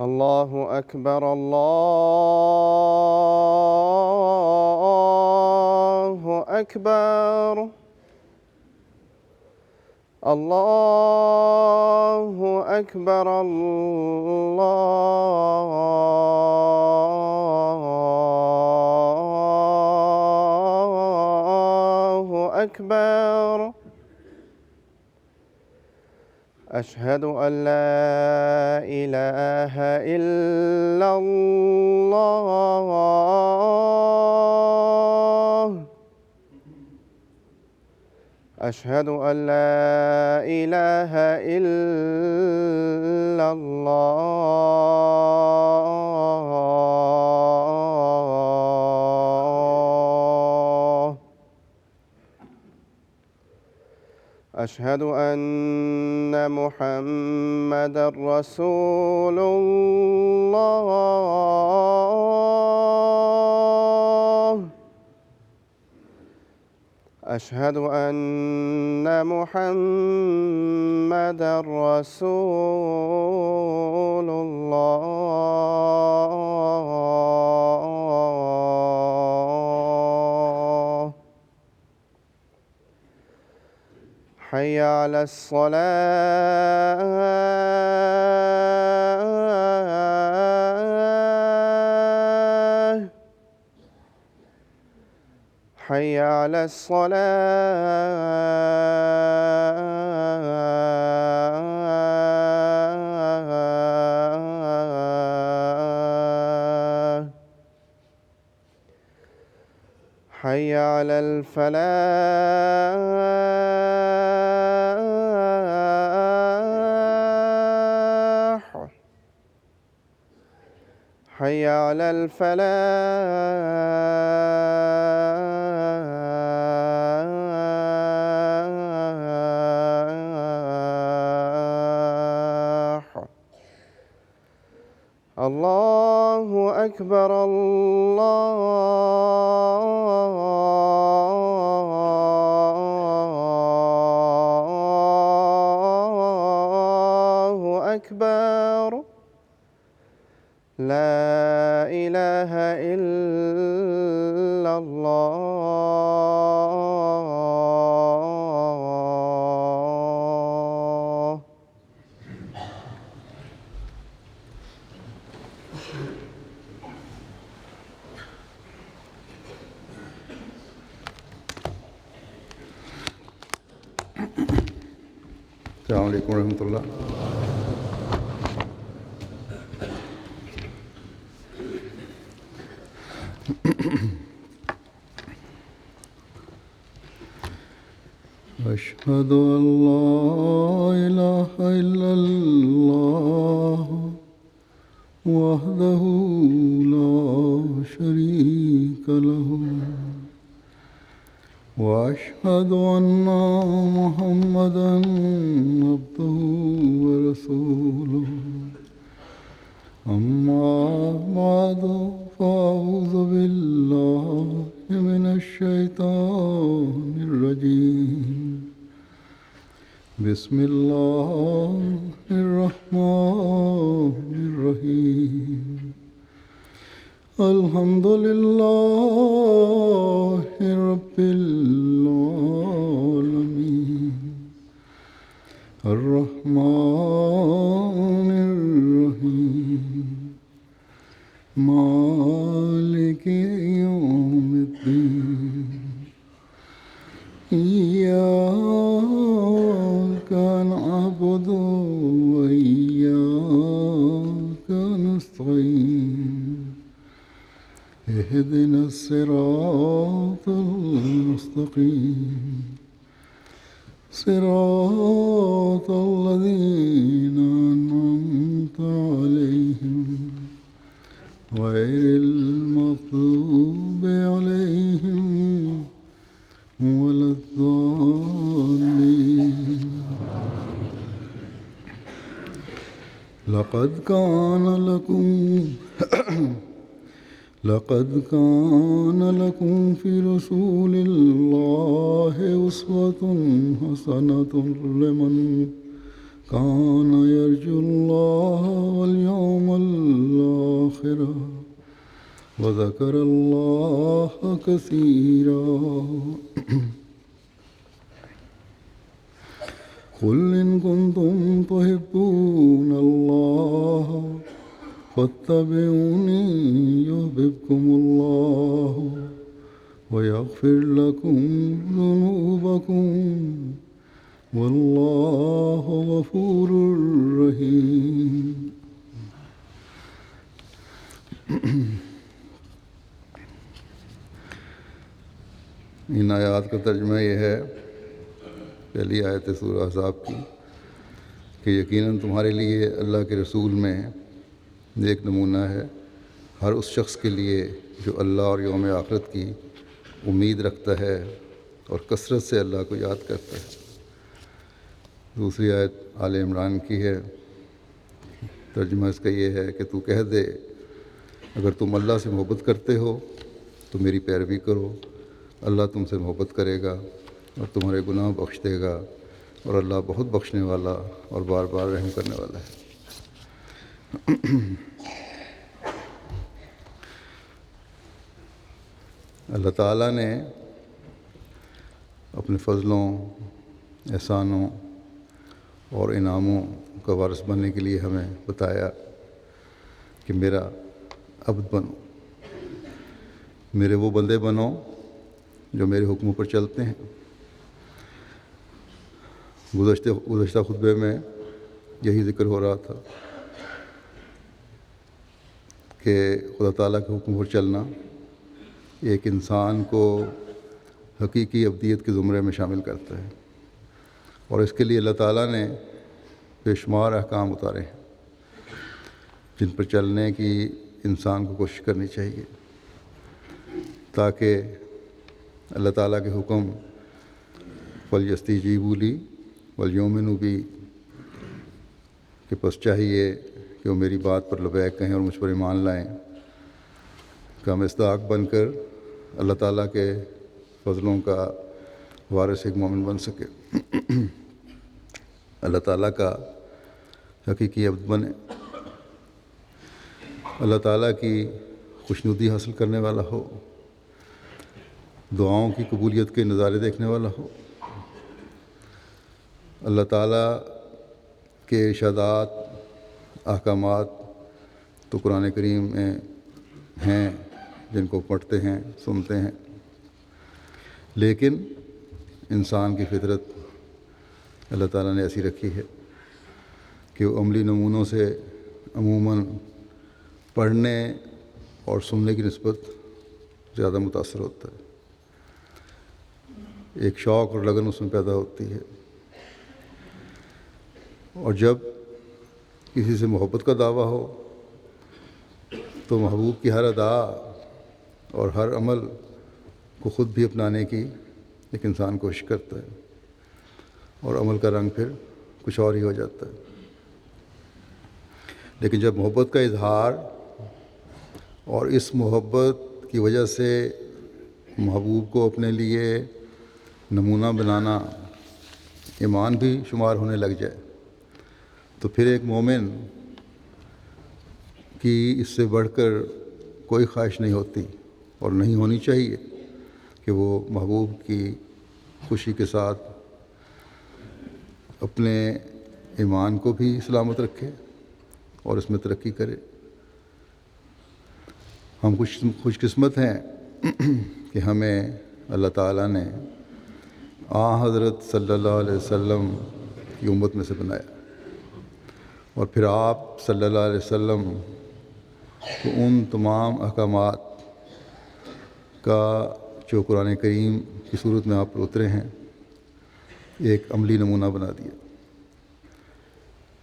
الله أكبر الله أكبر الله أكبر الله أكبر. أشهد أن لا إله إلا الله. أشهد أن لا إله إلا الله. أشهد أن محمدًا رسول الله. أشهد أن محمدًا رسول الله. حي على الصلاة. حي على الصلاة. حي على الفلاح. حي على الفلاح. الله أكبر الله أكبر. لا إله إلا الله. السلام عليكم ورحمة الله. أشهد أن لا إله إلا الله وحده لا شريك له وأشهد أن محمدًا عبده ورسوله. أما بعد فأعوذ بالله من الشيطان الرجيم. بسم الله الرحمن الرحيم. الحمد لله رب العالمين. الرحمن الرحيم. مالك يوم الدين. إياك نعبد وإياك نستعين. اهدنا الصراط المستقيم. صراط الذين أنعمت عليهم غير المغضوب عليهم ولا الضالين لقد كان لكم في رسول الله أسوة حسنة لمن كان يرجو الله واليوم الآخر وذكر الله كثيرا قل إن كنتم تحبون الله فاتبعوني يحببكم الله ويغفر لكم ذنوبكم والله غفور رحيم. ان آیات کا ترجمہ یہ ہے، پہلی آیت سورہ احزاب کی، کہ یقیناً تمہارے لیے اللہ کے رسول میں ایک نمونہ ہے ہر اس شخص کے لیے جو اللہ اور یوم آخرت کی امید رکھتا ہے اور کثرت سے اللہ کو یاد کرتا ہے. دوسری آیت آل عمران کی ہے، ترجمہ اس کا یہ ہے کہ تو کہہ دے اگر تم اللہ سے محبت کرتے ہو تو میری پیروی کرو، اللہ تم سے محبت کرے گا اور تمہارے گناہ بخش دے گا، اور اللہ بہت بخشنے والا اور بار بار رحم کرنے والا ہے. اللہ تعالیٰ نے اپنے فضلوں، احسانوں اور انعاموں کا وارث بننے کے لیے ہمیں بتایا کہ میرا عبد بنو، میرے وہ بندے بنو جو میرے حکموں پر چلتے ہیں. گزشتہ خطبے میں یہی ذکر ہو رہا تھا کہ خدا تعالیٰ کے حکم پر چلنا ایک انسان کو حقیقی عبدیت کے زمرے میں شامل کرتا ہے، اور اس کے لیے اللہ تعالیٰ نے بے شمار احکام اتارے ہیں جن پر چلنے کی انسان کو کوشش کرنی چاہیے تاکہ اللہ تعالیٰ کے حکم فَلْيَسْتَجِیبُوا لِی وَلْیُؤْمِنُوا بِی کہ پس چاہیے کہ وہ میری بات پر لبیک کہیں اور مجھ پر ایمان لائیں، کا مصداق بن کر اللہ تعالیٰ کے فضلوں کا وارث ایک مومن بن سکے، اللہ تعالیٰ کا حقیقی عبد بنے، اللہ تعالیٰ کی خوشنودی حاصل کرنے والا ہو، دعاؤں کی قبولیت کے نظارے دیکھنے والا ہو، اللہ تعالیٰ کے ارشادات، احکامات تو قرآن کریم میں ہیں جن کو پڑھتے ہیں، سنتے ہیں، لیکن انسان کی فطرت اللہ تعالیٰ نے ایسی رکھی ہے کہ وہ عملی نمونوں سے عموماً پڑھنے اور سننے کی نسبت زیادہ متاثر ہوتا ہے. ایک شوق اور لگن اس میں پیدا ہوتی ہے، اور جب کسی سے محبت کا دعویٰ ہو تو محبوب کی ہر ادا اور ہر عمل کو خود بھی اپنانے کی ایک انسان کوشش کرتا ہے، اور عمل کا رنگ پھر کچھ اور ہی ہو جاتا ہے. لیکن جب محبت کا اظہار اور اس محبت کی وجہ سے محبوب کو اپنے لیے نمونہ بنانا ایمان بھی شمار ہونے لگ جائے تو پھر ایک مومن کی اس سے بڑھ کر کوئی خواہش نہیں ہوتی اور نہیں ہونی چاہیے کہ وہ محبوب کی خوشی کے ساتھ اپنے ایمان کو بھی سلامت رکھے اور اس میں ترقی کرے. ہم خوش قسمت ہیں کہ ہمیں اللہ تعالیٰ نے حضرت صلی اللہ علیہ وسلم کی امت میں سے بنایا، اور پھر آپ صلی اللہ علیہ وسلم کو ان تمام احکامات کا جو قرآن کریم کی صورت میں آپ پر اترے ہیں ایک عملی نمونہ بنا دیا،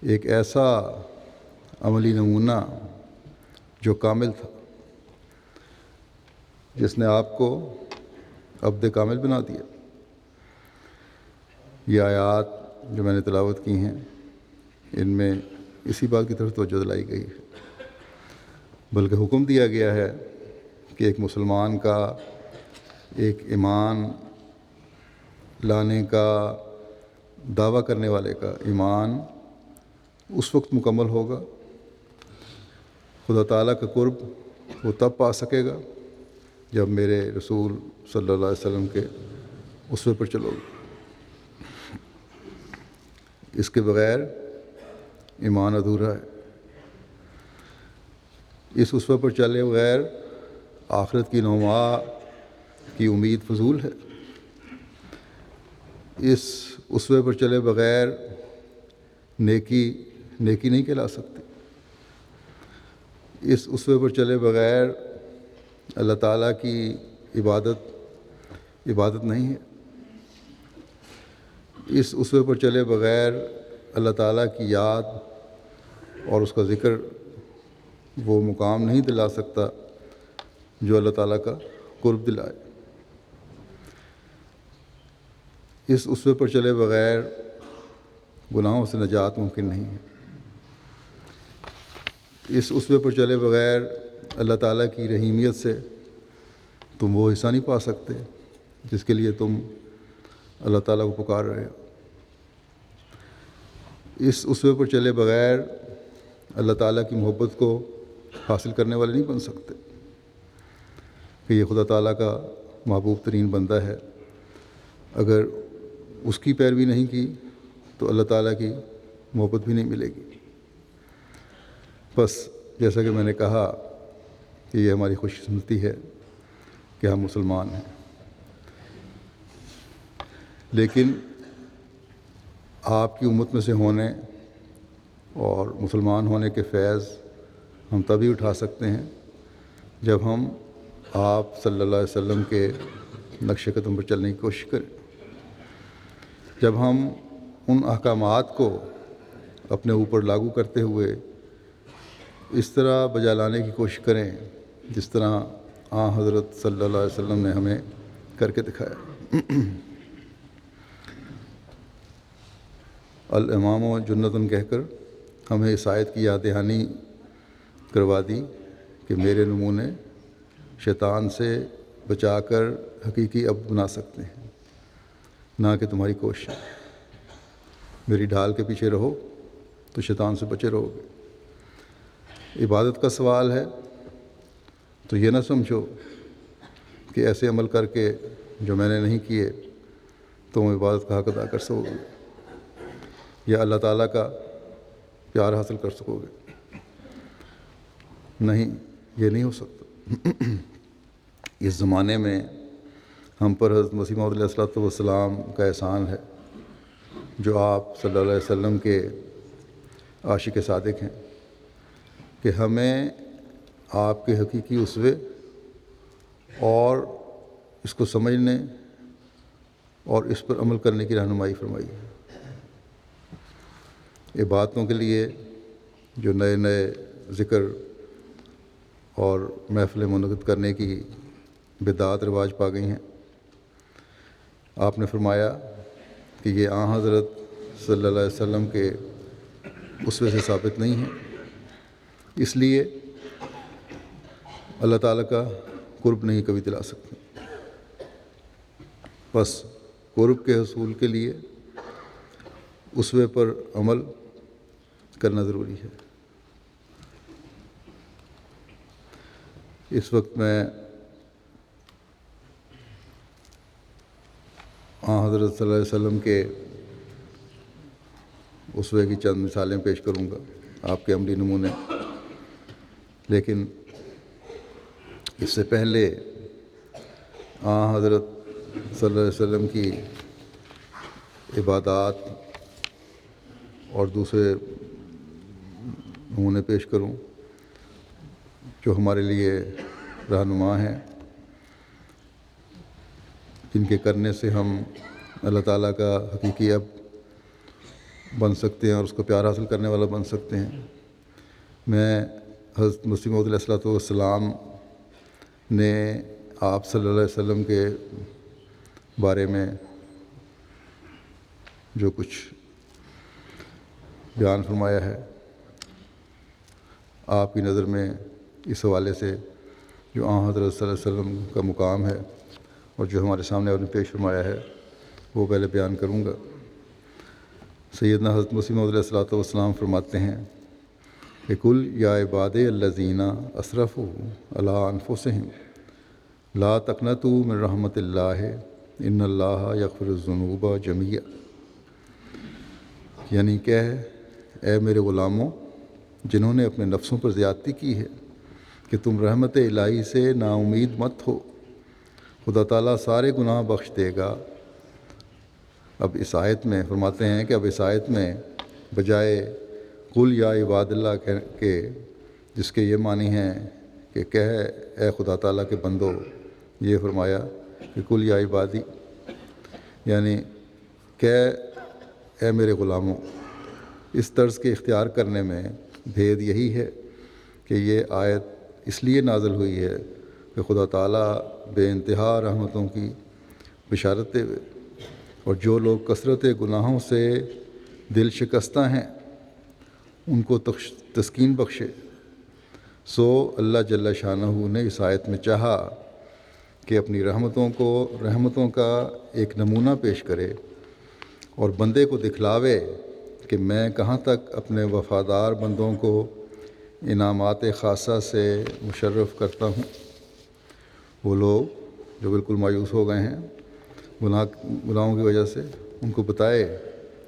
ایک ایسا عملی نمونہ جو کامل تھا، جس نے آپ کو عبد کامل بنا دیا. یہ آیات جو میں نے تلاوت کی ہیں ان میں اسی بات کی طرف توجہ دلائی گئی ہے، بلکہ حکم دیا گیا ہے کہ ایک مسلمان کا، ایک ایمان لانے کا دعویٰ کرنے والے کا ایمان اس وقت مکمل ہوگا، خدا تعالیٰ کا قرب وہ تب پا سکے گا جب میرے رسول صلی اللہ علیہ وسلم کے اسوے پر چلو گے۔ اس کے بغیر ایمان ادھورا ہے۔ اس اسوے پر چلے بغیر آخرت کی نوما کی امید فضول ہے۔ اس اسوے پر چلے بغیر نیکی نہیں کہلا سکتی۔ اس اسوے پر چلے بغیر اللہ تعالیٰ کی عبادت نہیں ہے۔ اس اسوے پر چلے بغیر اللہ تعالیٰ کی یاد اور اس کا ذکر وہ مقام نہیں دلا سکتا جو اللہ تعالیٰ کا قرب دلائے۔ اس اسوے پر چلے بغیر گناہوں سے نجات ممکن نہیں ہے۔ اس اسوے پر چلے بغیر اللہ تعالیٰ کی رحیمیت سے تم وہ حصہ نہیں پا سکتے جس کے لیے تم اللہ تعالیٰ کو پکار رہے ہو۔ اس اسوے پر چلے بغیر اللہ تعالیٰ کی محبت کو حاصل کرنے والے نہیں بن سکتے کہ یہ خدا تعالیٰ کا محبوب ترین بندہ ہے۔ اگر اس کی پیروی نہیں کی تو اللہ تعالیٰ کی محبت بھی نہیں ملے گی۔ بس جیسا کہ میں نے کہا کہ یہ ہماری خوش قسمتی ہے کہ ہم مسلمان ہیں، لیکن آپ کی امت میں سے ہونے اور مسلمان ہونے کے فیض ہم تبھی اٹھا سکتے ہیں جب ہم آپ صلی اللہ علیہ وسلم کے نقش قدم پر چلنے کی کوشش کریں، جب ہم ان احکامات کو اپنے اوپر لاگو کرتے ہوئے اس طرح بجا لانے کی کوشش کریں جس طرح حضرت صلی اللہ علیہ وسلم نے ہمیں کر کے دکھایا۔ الامام و جنتن کہہ کر ہمیں اس آیت کی یاد دہانی کروا دی کہ میرے نمونے شیطان سے بچا کر حقیقی عبد بنا سکتے ہیں، نہ کہ تمہاری کوشش۔ میری ڈھال کے پیچھے رہو تو شیطان سے بچے رہو گے۔ عبادت کا سوال ہے تو یہ نہ سمجھو کہ ایسے عمل کر کے جو میں نے نہیں کیے تم عبادت کا حق ادا کر سکو گے یا اللہ تعالیٰ کا پیار حاصل کر سکو گے۔ نہیں، یہ نہیں ہو سکتا۔ اس زمانے میں ہم پر حضرت مسیح موعود علیہ السلام کا احسان ہے جو آپ صلی اللہ علیہ وسلم کے عاشق صادق ہیں کہ ہمیں آپ کے حقیقی اسوے اور اس کو سمجھنے اور اس پر عمل کرنے کی رہنمائی فرمائی ہے۔ عبادتوں کے لیے جو نئے نئے ذکر اور محفل منعقد کرنے کی بدعات رواج پا گئی ہیں، آپ نے فرمایا کہ یہ حضرت صلی اللہ علیہ وسلم کے اسوے سے ثابت نہیں ہے، اس لیے اللہ تعالیٰ کا قرب نہیں کبھی دلا سکتے۔ بس قرب کے حصول کے لیے اسوے پر عمل کرنا ضروری ہے۔ اس وقت میں حضرت صلی اللہ علیہ وسلم کے اسوے کی چند مثالیں پیش کروں گا، آپ کے عملی نمونے، لیکن اس سے پہلے حضرت صلی اللہ علیہ وسلم کی عبادات اور دوسرے نمونے پیش کروں جو ہمارے لیے رہنما ہیں، جن کے کرنے سے ہم اللہ تعالیٰ کا حقیقی عبد بن سکتے ہیں اور اس کو پیار حاصل کرنے والا بن سکتے ہیں۔ میں حضرت مسیح موعود علیہ السلام نے آپ صلی اللہ علیہ وسلم کے بارے میں جو کچھ بیان فرمایا ہے آپ کی نظر میں اس حوالے سے جو آن حضرت صلی اللہ علیہ وسلم کا مقام ہے اور جو ہمارے سامنے آپ نے پیش فرمایا ہے وہ پہلے بیان کروں گا۔ سیدنا حضرت مسیح موعود علیہ الصلوۃ والسلام فرماتے ہیں کہ کل یا عباد الذین اسرفوا علی انفسہم لا تقنطوا من رحمۃ اللہ ان اللہ یغفر الذنوب جميعا، یعنی کہ اے میرے غلاموں جنہوں نے اپنے نفسوں پر زیادتی کی ہے کہ تم رحمت الہی سے نا امید مت ہو، خدا تعالیٰ سارے گناہ بخش دے گا۔ اب اس آیت میں فرماتے ہیں کہ اب اس آیت میں بجائے قل یا عباد اللہ کے جس کے یہ معنی ہیں کہ کہہ اے خدا تعالیٰ کے بندو، یہ فرمایا کہ قل یا عبادی، یعنی کہہ اے میرے غلاموں۔ اس طرز کے اختیار کرنے میں بھید یہی ہے کہ یہ آیت اس لیے نازل ہوئی ہے کہ خدا تعالیٰ بے انتہا رحمتوں کی بشارت دے، اور جو لوگ کثرت گناہوں سے دل شکستہ ہیں ان کو تسکین بخشے۔ سو اللہ جل شانہ نے اس آیت میں چاہا کہ اپنی رحمتوں کا ایک نمونہ پیش کرے اور بندے کو دکھلاوے کہ میں کہاں تک اپنے وفادار بندوں کو انعامات خاصہ سے مشرف کرتا ہوں۔ وہ لوگ جو بالکل مایوس ہو گئے ہیں گناہوں کی وجہ سے، ان کو بتائے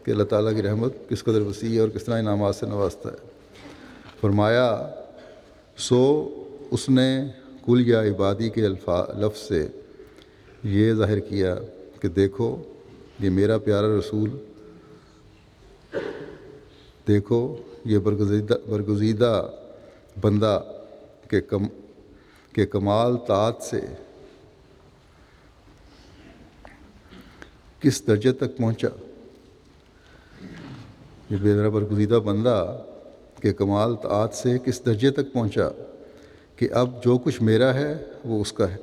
کہ اللہ تعالیٰ کی رحمت کس قدر وسیع ہے اور کس طرح انعامات سے نوازتا ہے۔ فرمایا سو اس نے کل یا عبادی کے لفظ سے یہ ظاہر کیا کہ دیکھو یہ میرا پیارا رسول، دیکھو یہ برگزیدہ بندہ کہ کمال طاعت سے کس درجے تک پہنچا، یہ میرا برگزیدہ بندہ کہ کمال طاعت سے کس درجے تک پہنچا کہ اب جو کچھ میرا ہے وہ اس کا ہے۔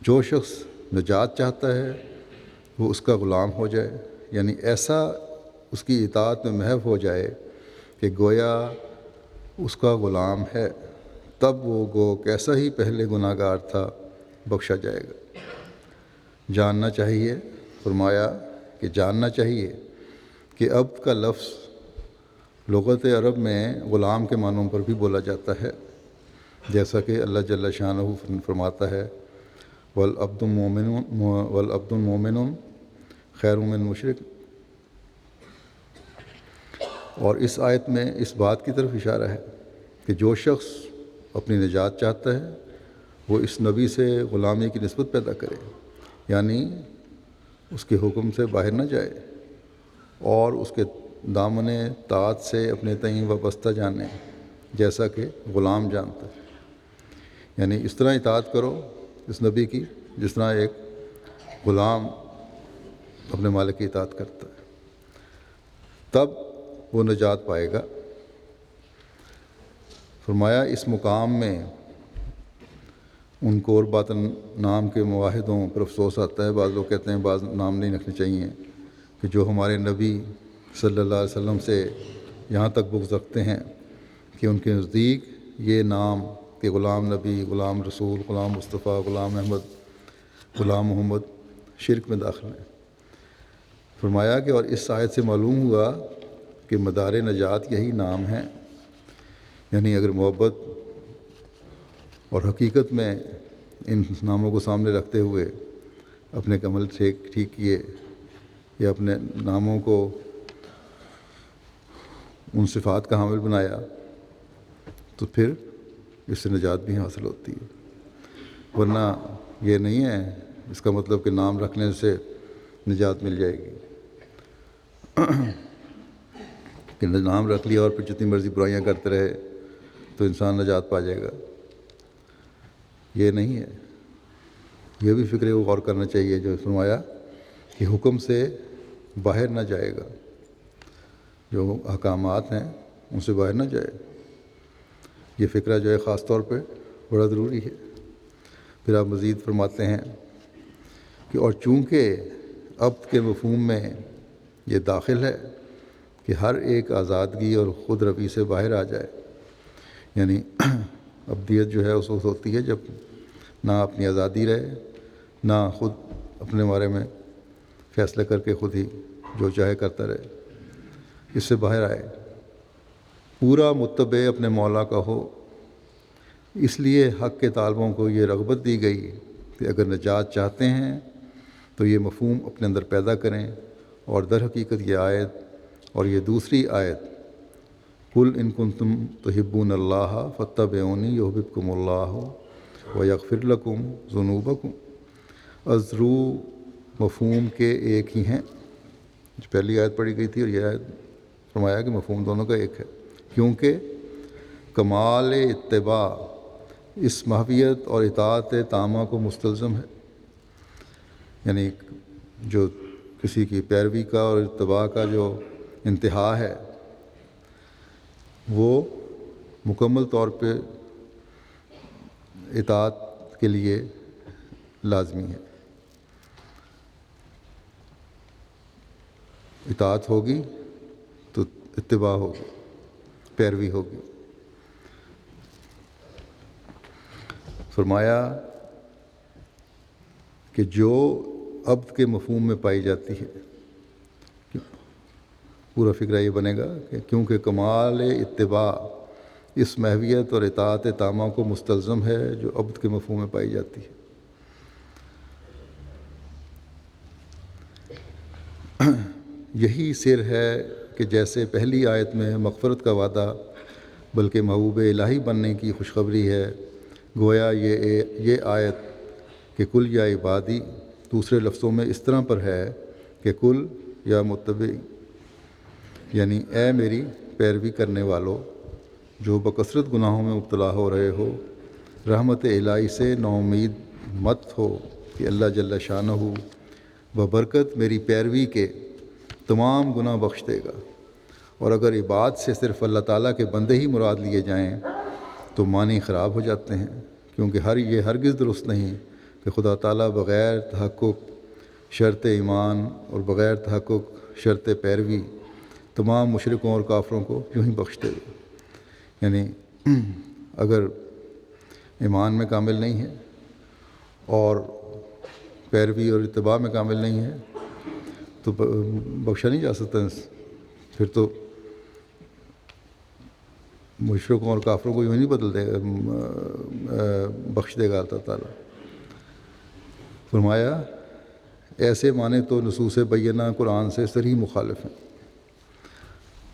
جو شخص نجات چاہتا ہے وہ اس کا غلام ہو جائے، یعنی ایسا اس کی اطاعت میں محو ہو جائے کہ گویا اس کا غلام ہے، تب وہ گو کیسا ہی پہلے گناہ گار تھا بخشا جائے گا۔ جاننا چاہیے، فرمایا کہ جاننا چاہیے کہ عبد کا لفظ لغت عرب میں غلام کے معنوں پر بھی بولا جاتا ہے، جیسا کہ اللہ جل شانہ فرماتا ہے والعبد المؤمن خیر من مشرک، اور اس آیت میں اس بات کی طرف اشارہ ہے کہ جو شخص اپنی نجات چاہتا ہے وہ اس نبی سے غلامی کی نسبت پیدا کرے، یعنی اس کے حکم سے باہر نہ جائے اور اس کے دامن طاعت سے اپنے تئیں وابستہ جانے جیسا کہ غلام جانتا ہے، یعنی اس طرح اطاعت کرو اس نبی کی جس طرح ایک غلام اپنے مالک کی اطاعت کرتا ہے، تب وہ نجات پائے گا۔ فرمایا اس مقام میں ان کو اور باطن نام کے معاہدوں پر افسوس آتا ہے، بعض لوگ کہتے ہیں بعض نام نہیں رکھنے چاہیے، کہ جو ہمارے نبی صلی اللہ علیہ وسلم سے یہاں تک بغض رکھتے ہیں کہ ان کے نزدیک یہ نام کہ غلام نبی، غلام رسول، غلام مصطفیٰ، غلام احمد، غلام محمد شرک میں داخل ہیں۔ فرمایا کہ اور اس آیت سے معلوم ہوا کہ مدار نجات یہی نام ہیں، یعنی اگر محبت اور حقیقت میں ان ناموں کو سامنے رکھتے ہوئے اپنے عمل ٹھیک کیے یا اپنے ناموں کو ان صفات کا حامل بنایا تو پھر اس سے نجات بھی حاصل ہوتی ہے، ورنہ یہ نہیں ہے اس کا مطلب کہ نام رکھنے سے نجات مل جائے گی کہ نام رکھ لیا اور پھر جتنی مرضی برائیاں کرتے رہے تو انسان نجات پا جائے گا، یہ نہیں ہے۔ یہ بھی فکر غور کرنا چاہیے جو فرمایا کہ حکم سے باہر نہ جائے گا، جو احکامات ہیں ان سے باہر نہ جائے، یہ فکرہ جو ہے خاص طور پہ بڑا ضروری ہے۔ پھر آپ مزید فرماتے ہیں کہ اور چونکہ عبد کے مفہوم میں یہ داخل ہے کہ ہر ایک آزادگی اور خود روی سے باہر آ جائے. یعنی ابدیت جو ہے اس وقت ہوتی ہے جب نہ اپنی آزادی رہے، نہ خود اپنے بارے میں فیصلہ کر کے خود ہی جو چاہے کرتا رہے. اس سے باہر آئے، پورا متبع اپنے مولا کا ہو. اس لیے حق کے طالبوں کو یہ رغبت دی گئی کہ اگر نجات چاہتے ہیں تو یہ مفہوم اپنے اندر پیدا کریں. اور در حقیقت یہ آیت اور یہ دوسری آیت قل ان کنتم تحبون اللہ فاتبعونی یحببکم اللہ ویغفر لکم ذنوبکم ازرو مفہوم کے ایک ہی ہیں. جو پہلی آیت پڑھی گئی تھی اور یہ آیت فرمایا کہ مفہوم دونوں کا ایک ہے، کیونکہ کمال اتباع اس محویت اور اطاعت تامہ کو مستلزم ہے. یعنی جو کسی کی پیروی کا اور اتباع کا جو انتہا ہے وہ مکمل طور پہ اطاعت کے لیے لازمی ہے. اطاعت ہوگی تو اتباع ہوگی، پیروی ہوگی. فرمایا کہ جو عبد کے مفہوم میں پائی جاتی ہے، پورا فکرہ یہ بنے گا کہ کیونکہ کمال اتباع اس محویت اور اطاعت تامہ کو مستلزم ہے جو عبد کے مفہوم میں پائی جاتی ہے. یہی سر ہے کہ جیسے پہلی آیت میں مغفرت کا وعدہ بلکہ محبوب الہی بننے کی خوشخبری ہے، گویا یہ آیت کہ کل یا عبادی دوسرے لفظوں میں اس طرح پر ہے کہ کل یا متبع، یعنی اے میری پیروی کرنے والو جو بکثرت گناہوں میں مبتلا ہو رہے ہو، رحمت الہی سے ناامید مت ہو کہ اللہ جل شانہ ببرکت میری پیروی کے تمام گناہ بخش دے گا. اور اگر عباد سے صرف اللہ تعالیٰ کے بندے ہی مراد لیے جائیں تو معنی خراب ہو جاتے ہیں، کیونکہ یہ ہرگز درست نہیں کہ خدا تعالیٰ بغیر تحقق شرط ایمان اور بغیر تحقق شرط پیروی تمام مشرکوں اور کافروں کو یوں ہی بخش دے گا. یعنی اگر ایمان میں کامل نہیں ہے اور پیروی اور اتباع میں کامل نہیں ہے تو بخشا نہیں جا سکتا. پھر تو مشرکوں اور کافروں کو یوں نہیں بدل دے گا، بخش دے گا اللہ تعالیٰ. فرمایا ایسے معنی تو نصوص بینہ قرآن سے صریح مخالف ہیں.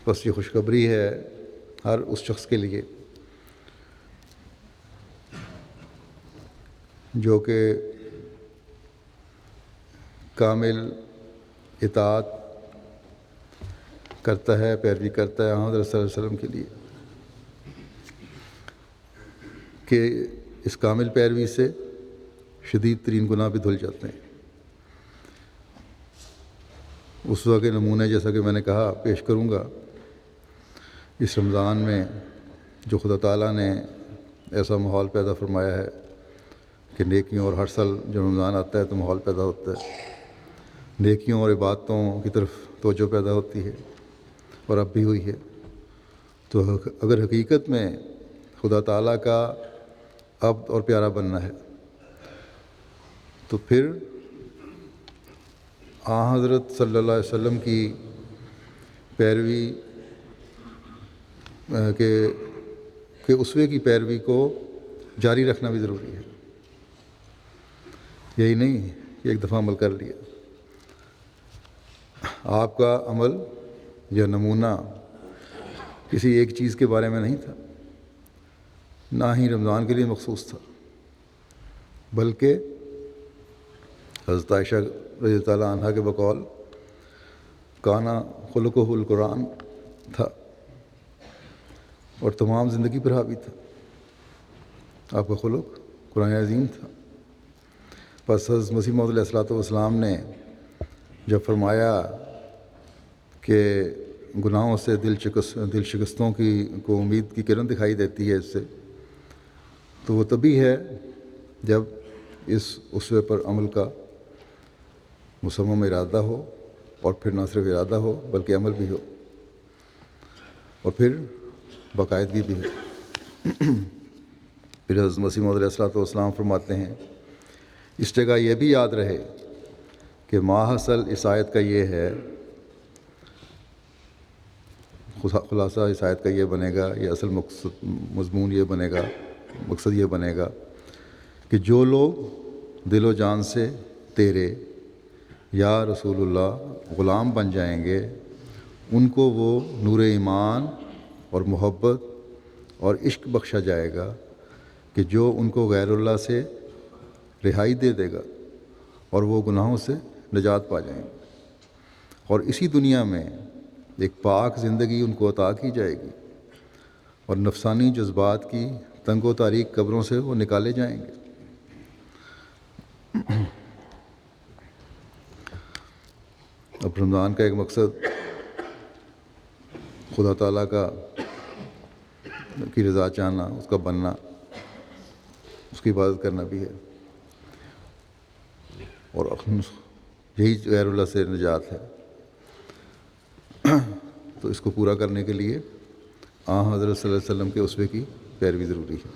بس یہ خوشخبری ہے ہر اس شخص کے لیے جو کہ کامل اطاعت کرتا ہے، پیروی کرتا ہے حضرت صلی اللہ علیہ وسلم کے لیے، کہ اس کامل پیروی سے شدید ترین گناہ بھی دھل جاتے ہیں. اسوہ کے نمونے جیسا کہ میں نے کہا پیش کروں گا. اس رمضان میں جو خدا تعالیٰ نے ایسا ماحول پیدا فرمایا ہے کہ نیکیوں، اور ہر سال جو رمضان آتا ہے تو ماحول پیدا ہوتا ہے، نیکیوں اور عبادتوں کی طرف توجہ پیدا ہوتی ہے، اور اب بھی ہوئی ہے. تو اگر حقیقت میں خدا تعالیٰ کا عبد اور پیارا بننا ہے تو پھر حضرت صلی اللہ علیہ وسلم کی پیروی کہ اسوے کی پیروی کو جاری رکھنا بھی ضروری ہے. یہی نہیں کہ ایک دفعہ عمل کر لیا. آپ کا عمل یا نمونہ کسی ایک چیز کے بارے میں نہیں تھا، نہ ہی رمضان کے لیے مخصوص تھا، بلکہ حضرت عائشہ رضی اللہ عنہا کے بقول کانا خلقہ القرآن تھا اور تمام زندگی پر حاوی تھا. آپ کا خلق قرآن عظیم تھا. پس حضرت مسیح موعود علیہ الصلوۃ والسلام نے جب فرمایا کہ گناہوں سے دل شکستوں کو امید کی کرن دکھائی دیتی ہے اس سے، تو وہ تبھی ہے جب اس اسوے پر عمل کا مصمم ارادہ ہو اور پھر نہ صرف ارادہ ہو بلکہ عمل بھی ہو، اور پھر باقاعدگی بھی ہو۔ پھر حضرت مسیح موعود علیہ السلام فرماتے ہیں اس جگہ یہ بھی یاد رہے کہ ماحصل اس آیت کا یہ ہے، خلاصہ اس آیت کا یہ بنے گا، یہ اصل مضمون یہ بنے گا، مقصد یہ بنے گا کہ جو لوگ دل و جان سے تیرے یا رسول اللہ غلام بن جائیں گے، ان کو وہ نور ایمان اور محبت اور عشق بخشا جائے گا کہ جو ان کو غیر اللہ سے رہائی دے دے گا، اور وہ گناہوں سے نجات پا جائیں گے، اور اسی دنیا میں ایک پاک زندگی ان کو عطا کی جائے گی، اور نفسانی جذبات کی تنگ و تاریک قبروں سے وہ نکالے جائیں گے۔ اب رمضان کا ایک مقصد خدا تعالیٰ کی رضا چاہنا، اس کا بننا، اس کی عبادت کرنا بھی ہے، اور یہی غیر اللہ سے نجات ہے۔ تو اس کو پورا کرنے کے لیے حضرت صلی اللہ علیہ وسلم کے اسوے کی پیروی ضروری ہے۔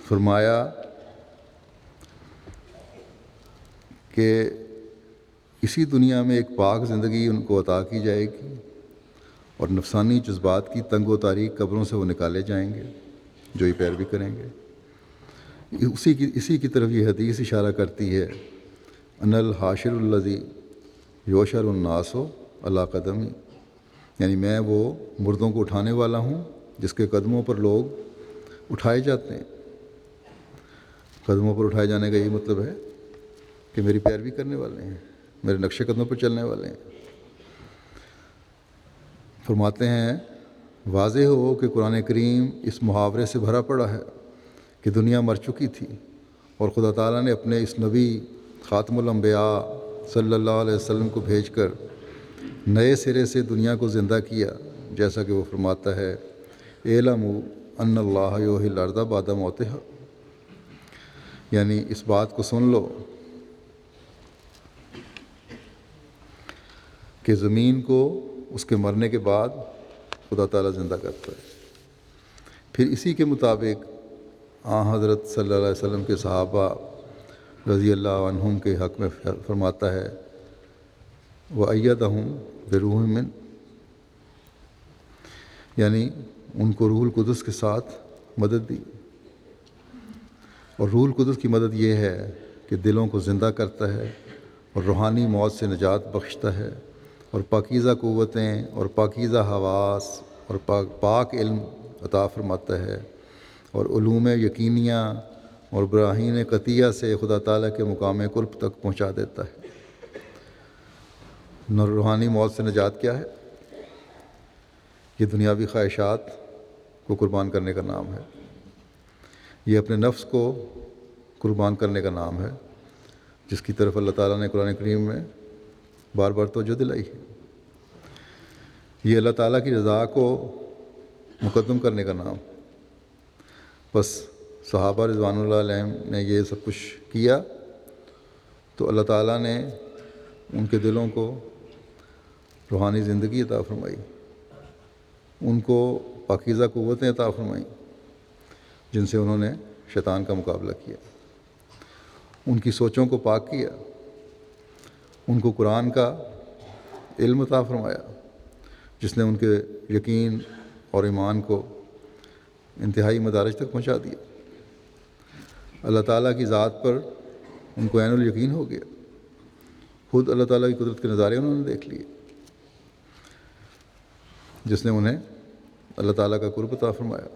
فرمایا کہ اسی دنیا میں ایک پاک زندگی ان کو عطا کی جائے گی، اور نفسانی جذبات کی تنگ و تاریک قبروں سے وہ نکالے جائیں گے جو یہ پیروی کریں گے۔ اسی کی طرف یہ حدیث اشارہ کرتی ہے، ان الحاشر الذی یوشر الناس علی قدمی، یعنی میں وہ مردوں کو اٹھانے والا ہوں جس کے قدموں پر لوگ اٹھائے جاتے ہیں۔ قدموں پر اٹھائے جانے کا یہ مطلب ہے کہ میری پیروی کرنے والے ہیں، میرے نقش قدموں پر چلنے والے ہیں۔ فرماتے ہیں واضح ہو کہ قرآن کریم اس محاورے سے بھرا پڑا ہے کہ دنیا مر چکی تھی، اور خدا تعالیٰ نے اپنے اس نبی خاتم الانبیاء صلی اللہ علیہ وسلم کو بھیج کر نئے سرے سے دنیا کو زندہ کیا، جیسا کہ وہ فرماتا ہے اعلموا ان اللہ یحیی الارض بعد موتہا، یعنی اس بات کو سن لو کہ زمین کو اس کے مرنے کے بعد خدا تعالیٰ زندہ کرتا ہے۔ پھر اسی کے مطابق حضرت صلی اللہ علیہ وسلم کے صحابہ رضی اللہ عنہم کے حق میں فرماتا ہے وَأَيَّدَهُمْ بِرُوحٍ مِّنْ، یعنی ان کو روح القدس کے ساتھ مدد دی، اور روح القدس کی مدد یہ ہے کہ دلوں کو زندہ کرتا ہے اور روحانی موت سے نجات بخشتا ہے، اور پاکیزہ قوتیں اور پاکیزہ حواس اور پاک علم عطا فرماتا ہے، اور علوم یقینیہ اور براہین قطعیہ سے خدا تعالیٰ کے مقام قرب تک پہنچا دیتا ہے۔ روحانی موت سے نجات کیا ہے؟ یہ دنیاوی خواہشات کو قربان کرنے کا نام ہے، یہ اپنے نفس کو قربان کرنے کا نام ہے، جس کی طرف اللہ تعالیٰ نے قرآن کریم میں بار بار توجہ دلائی ہے۔ یہ اللہ تعالیٰ کی رضا کو مقدم کرنے کا نام۔ بس صحابہ رضوان اللہ علیہم نے یہ سب کچھ کیا تو اللہ تعالیٰ نے ان کے دلوں کو روحانی زندگی عطا فرمائی، ان کو پاکیزہ قوتیں عطا فرمائیں جن سے انہوں نے شیطان کا مقابلہ کیا، ان کی سوچوں کو پاک کیا، ان کو قرآن کا علم عطا فرمایا جس نے ان کے یقین اور ایمان کو انتہائی مدارج تک پہنچا دیا۔ اللہ تعالیٰ کی ذات پر ان کو عین الیقین ہو گیا، خود اللہ تعالیٰ کی قدرت کے نظارے انہوں نے دیکھ لیے جس نے انہیں اللہ تعالیٰ کا قرب عطا فرمایا۔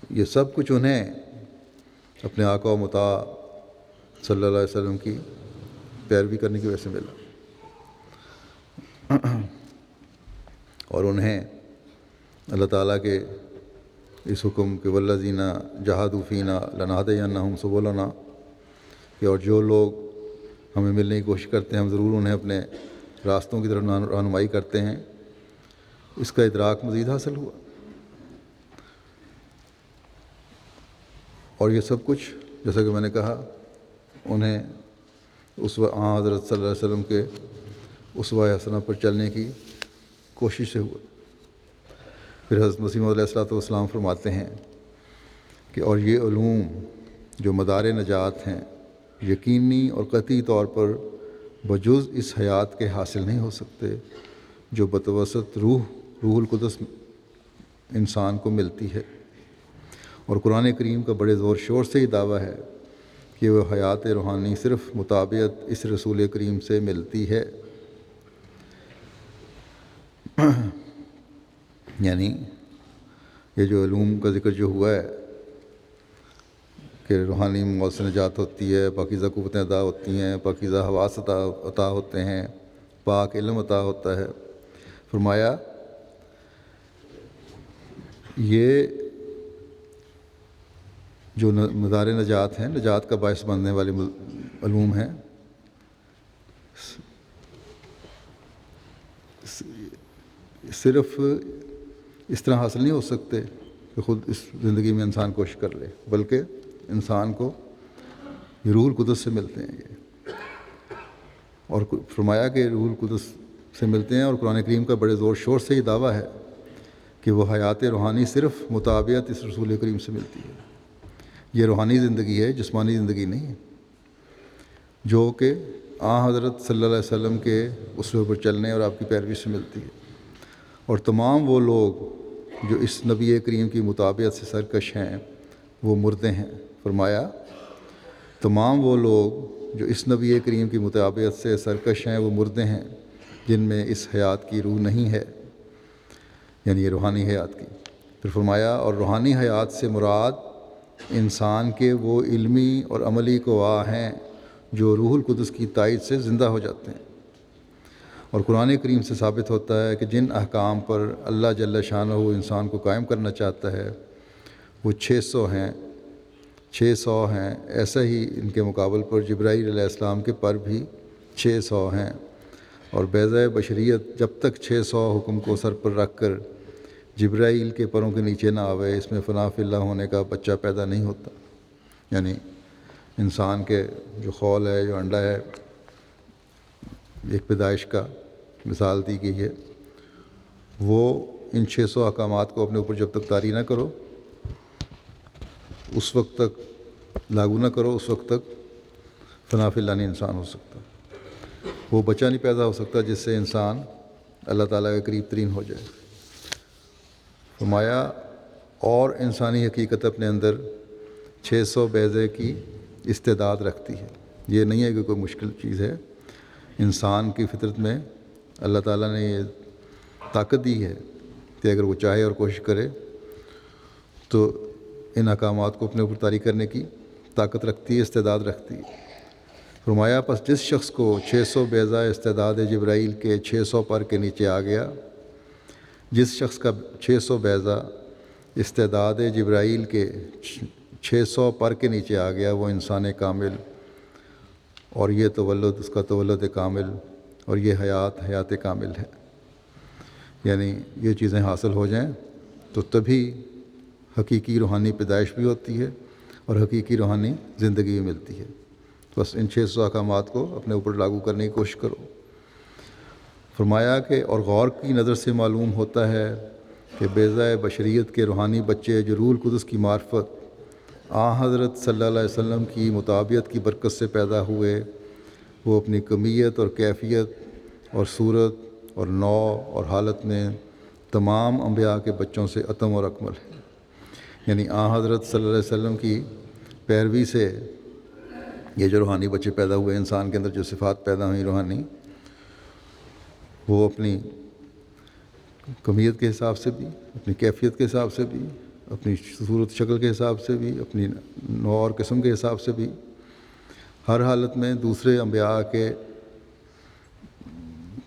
یہ سب کچھ انہیں اپنے آقا و مطاع صلی اللہ علیہ وسلم کی پیروی کرنے کی وجہ سے ملا، اور انہیں اللہ تعالیٰ کے اس حکم کہ والذین جاہدوا فینا لنہدینہم سبلنا، کہ اور جو لوگ ہمیں ملنے کی کوشش کرتے ہیں ہم ضرور انہیں اپنے راستوں کی طرف رہنمائی کرتے ہیں، اس کا ادراک مزید حاصل ہوا۔ اور یہ سب کچھ جیسا کہ میں نے کہا انہیں حضرت صلی اللہ علیہ وسلم کے اسوہ حسنہ پر چلنے کی کوشش سے ہوا۔ پھر حضرت مسیح موعود علیہ السلام فرماتے ہیں کہ اور یہ علوم جو مدار نجات ہیں یقینی اور قطعی طور پر بجز اس حیات کے حاصل نہیں ہو سکتے جو بتوسط روح القدس انسان کو ملتی ہے۔ اور قرآن کریم کا بڑے زور شور سے ہی دعویٰ ہے کہ وہ حیات روحانی صرف مطابقت اس رسول کریم سے ملتی ہے۔ یعنی یہ جو علوم کا ذکر جو ہوا ہے کہ روحانی موت سے نجات ہوتی ہے، پاکیزہ قوتیں عطا ہوتی ہیں، پاکیزہ حواس عطا ہوتے ہیں، پاک علم عطا ہوتا ہے، فرمایا یہ جو مدار نجات ہیں، نجات کا باعث بننے والے علوم ہیں، صرف اس طرح حاصل نہیں ہو سکتے کہ خود اس زندگی میں انسان کوشش کر لے، بلکہ انسان کو روح القدس سے ملتے ہیں یہ، اور فرمایا کہ روح القدس سے ملتے ہیں۔ اور قرآن کریم کا بڑے زور شور سے یہ دعویٰ ہے کہ وہ حیات روحانی صرف مطابقت اس رسول کریم سے ملتی ہے۔ یہ روحانی زندگی ہے، جسمانی زندگی نہیں ہے، جو کہ حضرت صلی اللہ علیہ وسلم کے اسوے پر چلنے اور آپ کی پیروی سے ملتی ہے۔ اور تمام وہ لوگ جو اس نبی کریم کی مطابقت سے سرکش ہیں وہ مردے ہیں۔ فرمایا تمام وہ لوگ جو اس نبی کریم کی مطابقت سے سرکش ہیں وہ مردے ہیں جن میں اس حیات کی روح نہیں ہے، یعنی یہ روحانی حیات کی۔ پھر فرمایا اور روحانی حیات سے مراد انسان کے وہ علمی اور عملی گواہ ہیں جو روح القدس کی تائید سے زندہ ہو جاتے ہیں۔ اور قرآن کریم سے ثابت ہوتا ہے کہ جن احکام پر اللہ جل شانہ انسان کو قائم کرنا چاہتا ہے وہ 600 ہیں۔ ایسا ہی ان کے مقابل پر جبرائیل علیہ السلام کے پر بھی 600 ہیں، اور بیضۂ بشریت جب تک 600 حکم کو سر پر رکھ کر جبرائیل کے پروں کے نیچے نہ آوے، اس میں فنا فی اللہ ہونے کا بچہ پیدا نہیں ہوتا۔ یعنی انسان کے جو خول ہے، جو انڈا ہے، ایک پیدائش کا مثال دی گئی ہے، وہ ان 600 احکامات کو اپنے اوپر جب تک طاری نہ کرو، اس وقت تک لاگو نہ کرو، اس وقت تک فنا فی اللہ نہیں انسان ہو سکتا، وہ بچہ نہیں پیدا ہو سکتا جس سے انسان اللہ تعالیٰ کے قریب ترین ہو جائے۔ فرمایا اور انسانی حقیقت اپنے اندر 600 بیضے کی استعداد رکھتی ہے۔ یہ نہیں ہے کہ کوئی مشکل چیز ہے، انسان کی فطرت میں اللہ تعالیٰ نے یہ طاقت دی ہے کہ اگر وہ چاہے اور کوشش کرے تو ان احکامات کو اپنے اوپر طاری کرنے کی طاقت رکھتی ہے، استعداد رکھتی ہے۔ فرمایا پس جس شخص کو 600 بیضہ استعداد جبرائیل کے 600 پر کے نیچے آ گیا، جس شخص کا 600 بیضہ استعداد جبرائیل کے 600 پر کے نیچے آ گیا، وہ انسان کامل، اور یہ تولد اس کا تولد کامل، اور یہ حیات کامل ہے۔ یعنی یہ چیزیں حاصل ہو جائیں تو تبھی حقیقی روحانی پیدائش بھی ہوتی ہے اور حقیقی روحانی زندگی بھی ملتی ہے۔ بس ان 600 احکامات کو اپنے اوپر لاگو کرنے کی کوشش کرو۔ فرمایا کہ اور غور کی نظر سے معلوم ہوتا ہے کہ بیضۂ بشریت کے روحانی بچے جو روح القدس کی معرفت حضرت صلی اللہ علیہ وسلم کی مطابقت کی برکت سے پیدا ہوئے، وہ اپنی کمیت اور کیفیت اور صورت اور نوع اور حالت میں تمام انبیاء کے بچوں سے اتم اور اکمل ہے۔ یعنی حضرت صلی اللہ علیہ وسلم کی پیروی سے یہ جو روحانی بچے پیدا ہوئے، انسان کے اندر جو صفات پیدا ہوئی روحانی، وہ اپنی کمیت کے حساب سے بھی، اپنی کیفیت کے حساب سے بھی، اپنی صورت شکل کے حساب سے بھی، اپنی نوع اور قسم کے حساب سے بھی، ہر حالت میں دوسرے انبیاء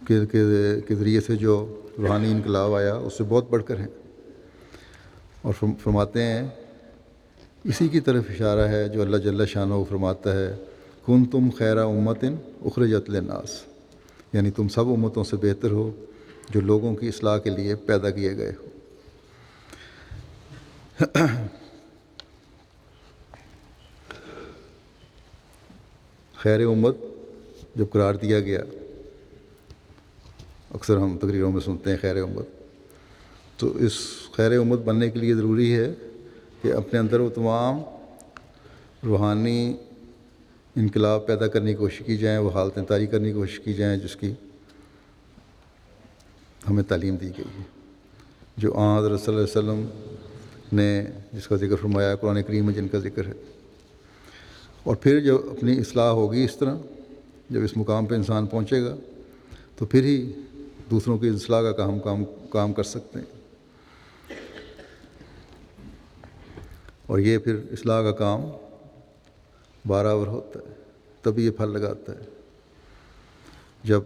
کے ذریعے سے جو روحانی انقلاب آیا اس سے بہت بڑھ کر ہیں۔ اور فرماتے ہیں اسی کی طرف اشارہ ہے جو اللہ جل شانہ فرماتا ہے کنتم خیر امۃ اخرجت للناس، یعنی تم سب امتوں سے بہتر ہو جو لوگوں کی اصلاح کے لیے پیدا کیے گئے ہو۔ خیر امت جب قرار دیا گیا، اکثر ہم تقریروں میں سنتے ہیں خیر امت، تو اس خیر امت بننے کے لیے ضروری ہے کہ اپنے اندر وہ تمام روحانی انقلاب پیدا کرنے کی کوشش کی جائیں، وہ حالتیں طاری کرنے کی کوشش کی جائیں جس کی ہمیں تعلیم دی گئی ہے، جو حضرت صلی اللہ علیہ وسلم نے جس کا ذکر فرمایا قرآن کریم میں جن کا ذکر ہے۔ اور پھر جب اپنی اصلاح ہوگی اس طرح، جب اس مقام پہ انسان پہنچے گا تو پھر ہی دوسروں کی اصلاح کا کام کر سکتے ہیں، اور یہ پھر اصلاح کا کام برابر ہوتا ہے، تبھی یہ پھل لگاتا ہے۔ جب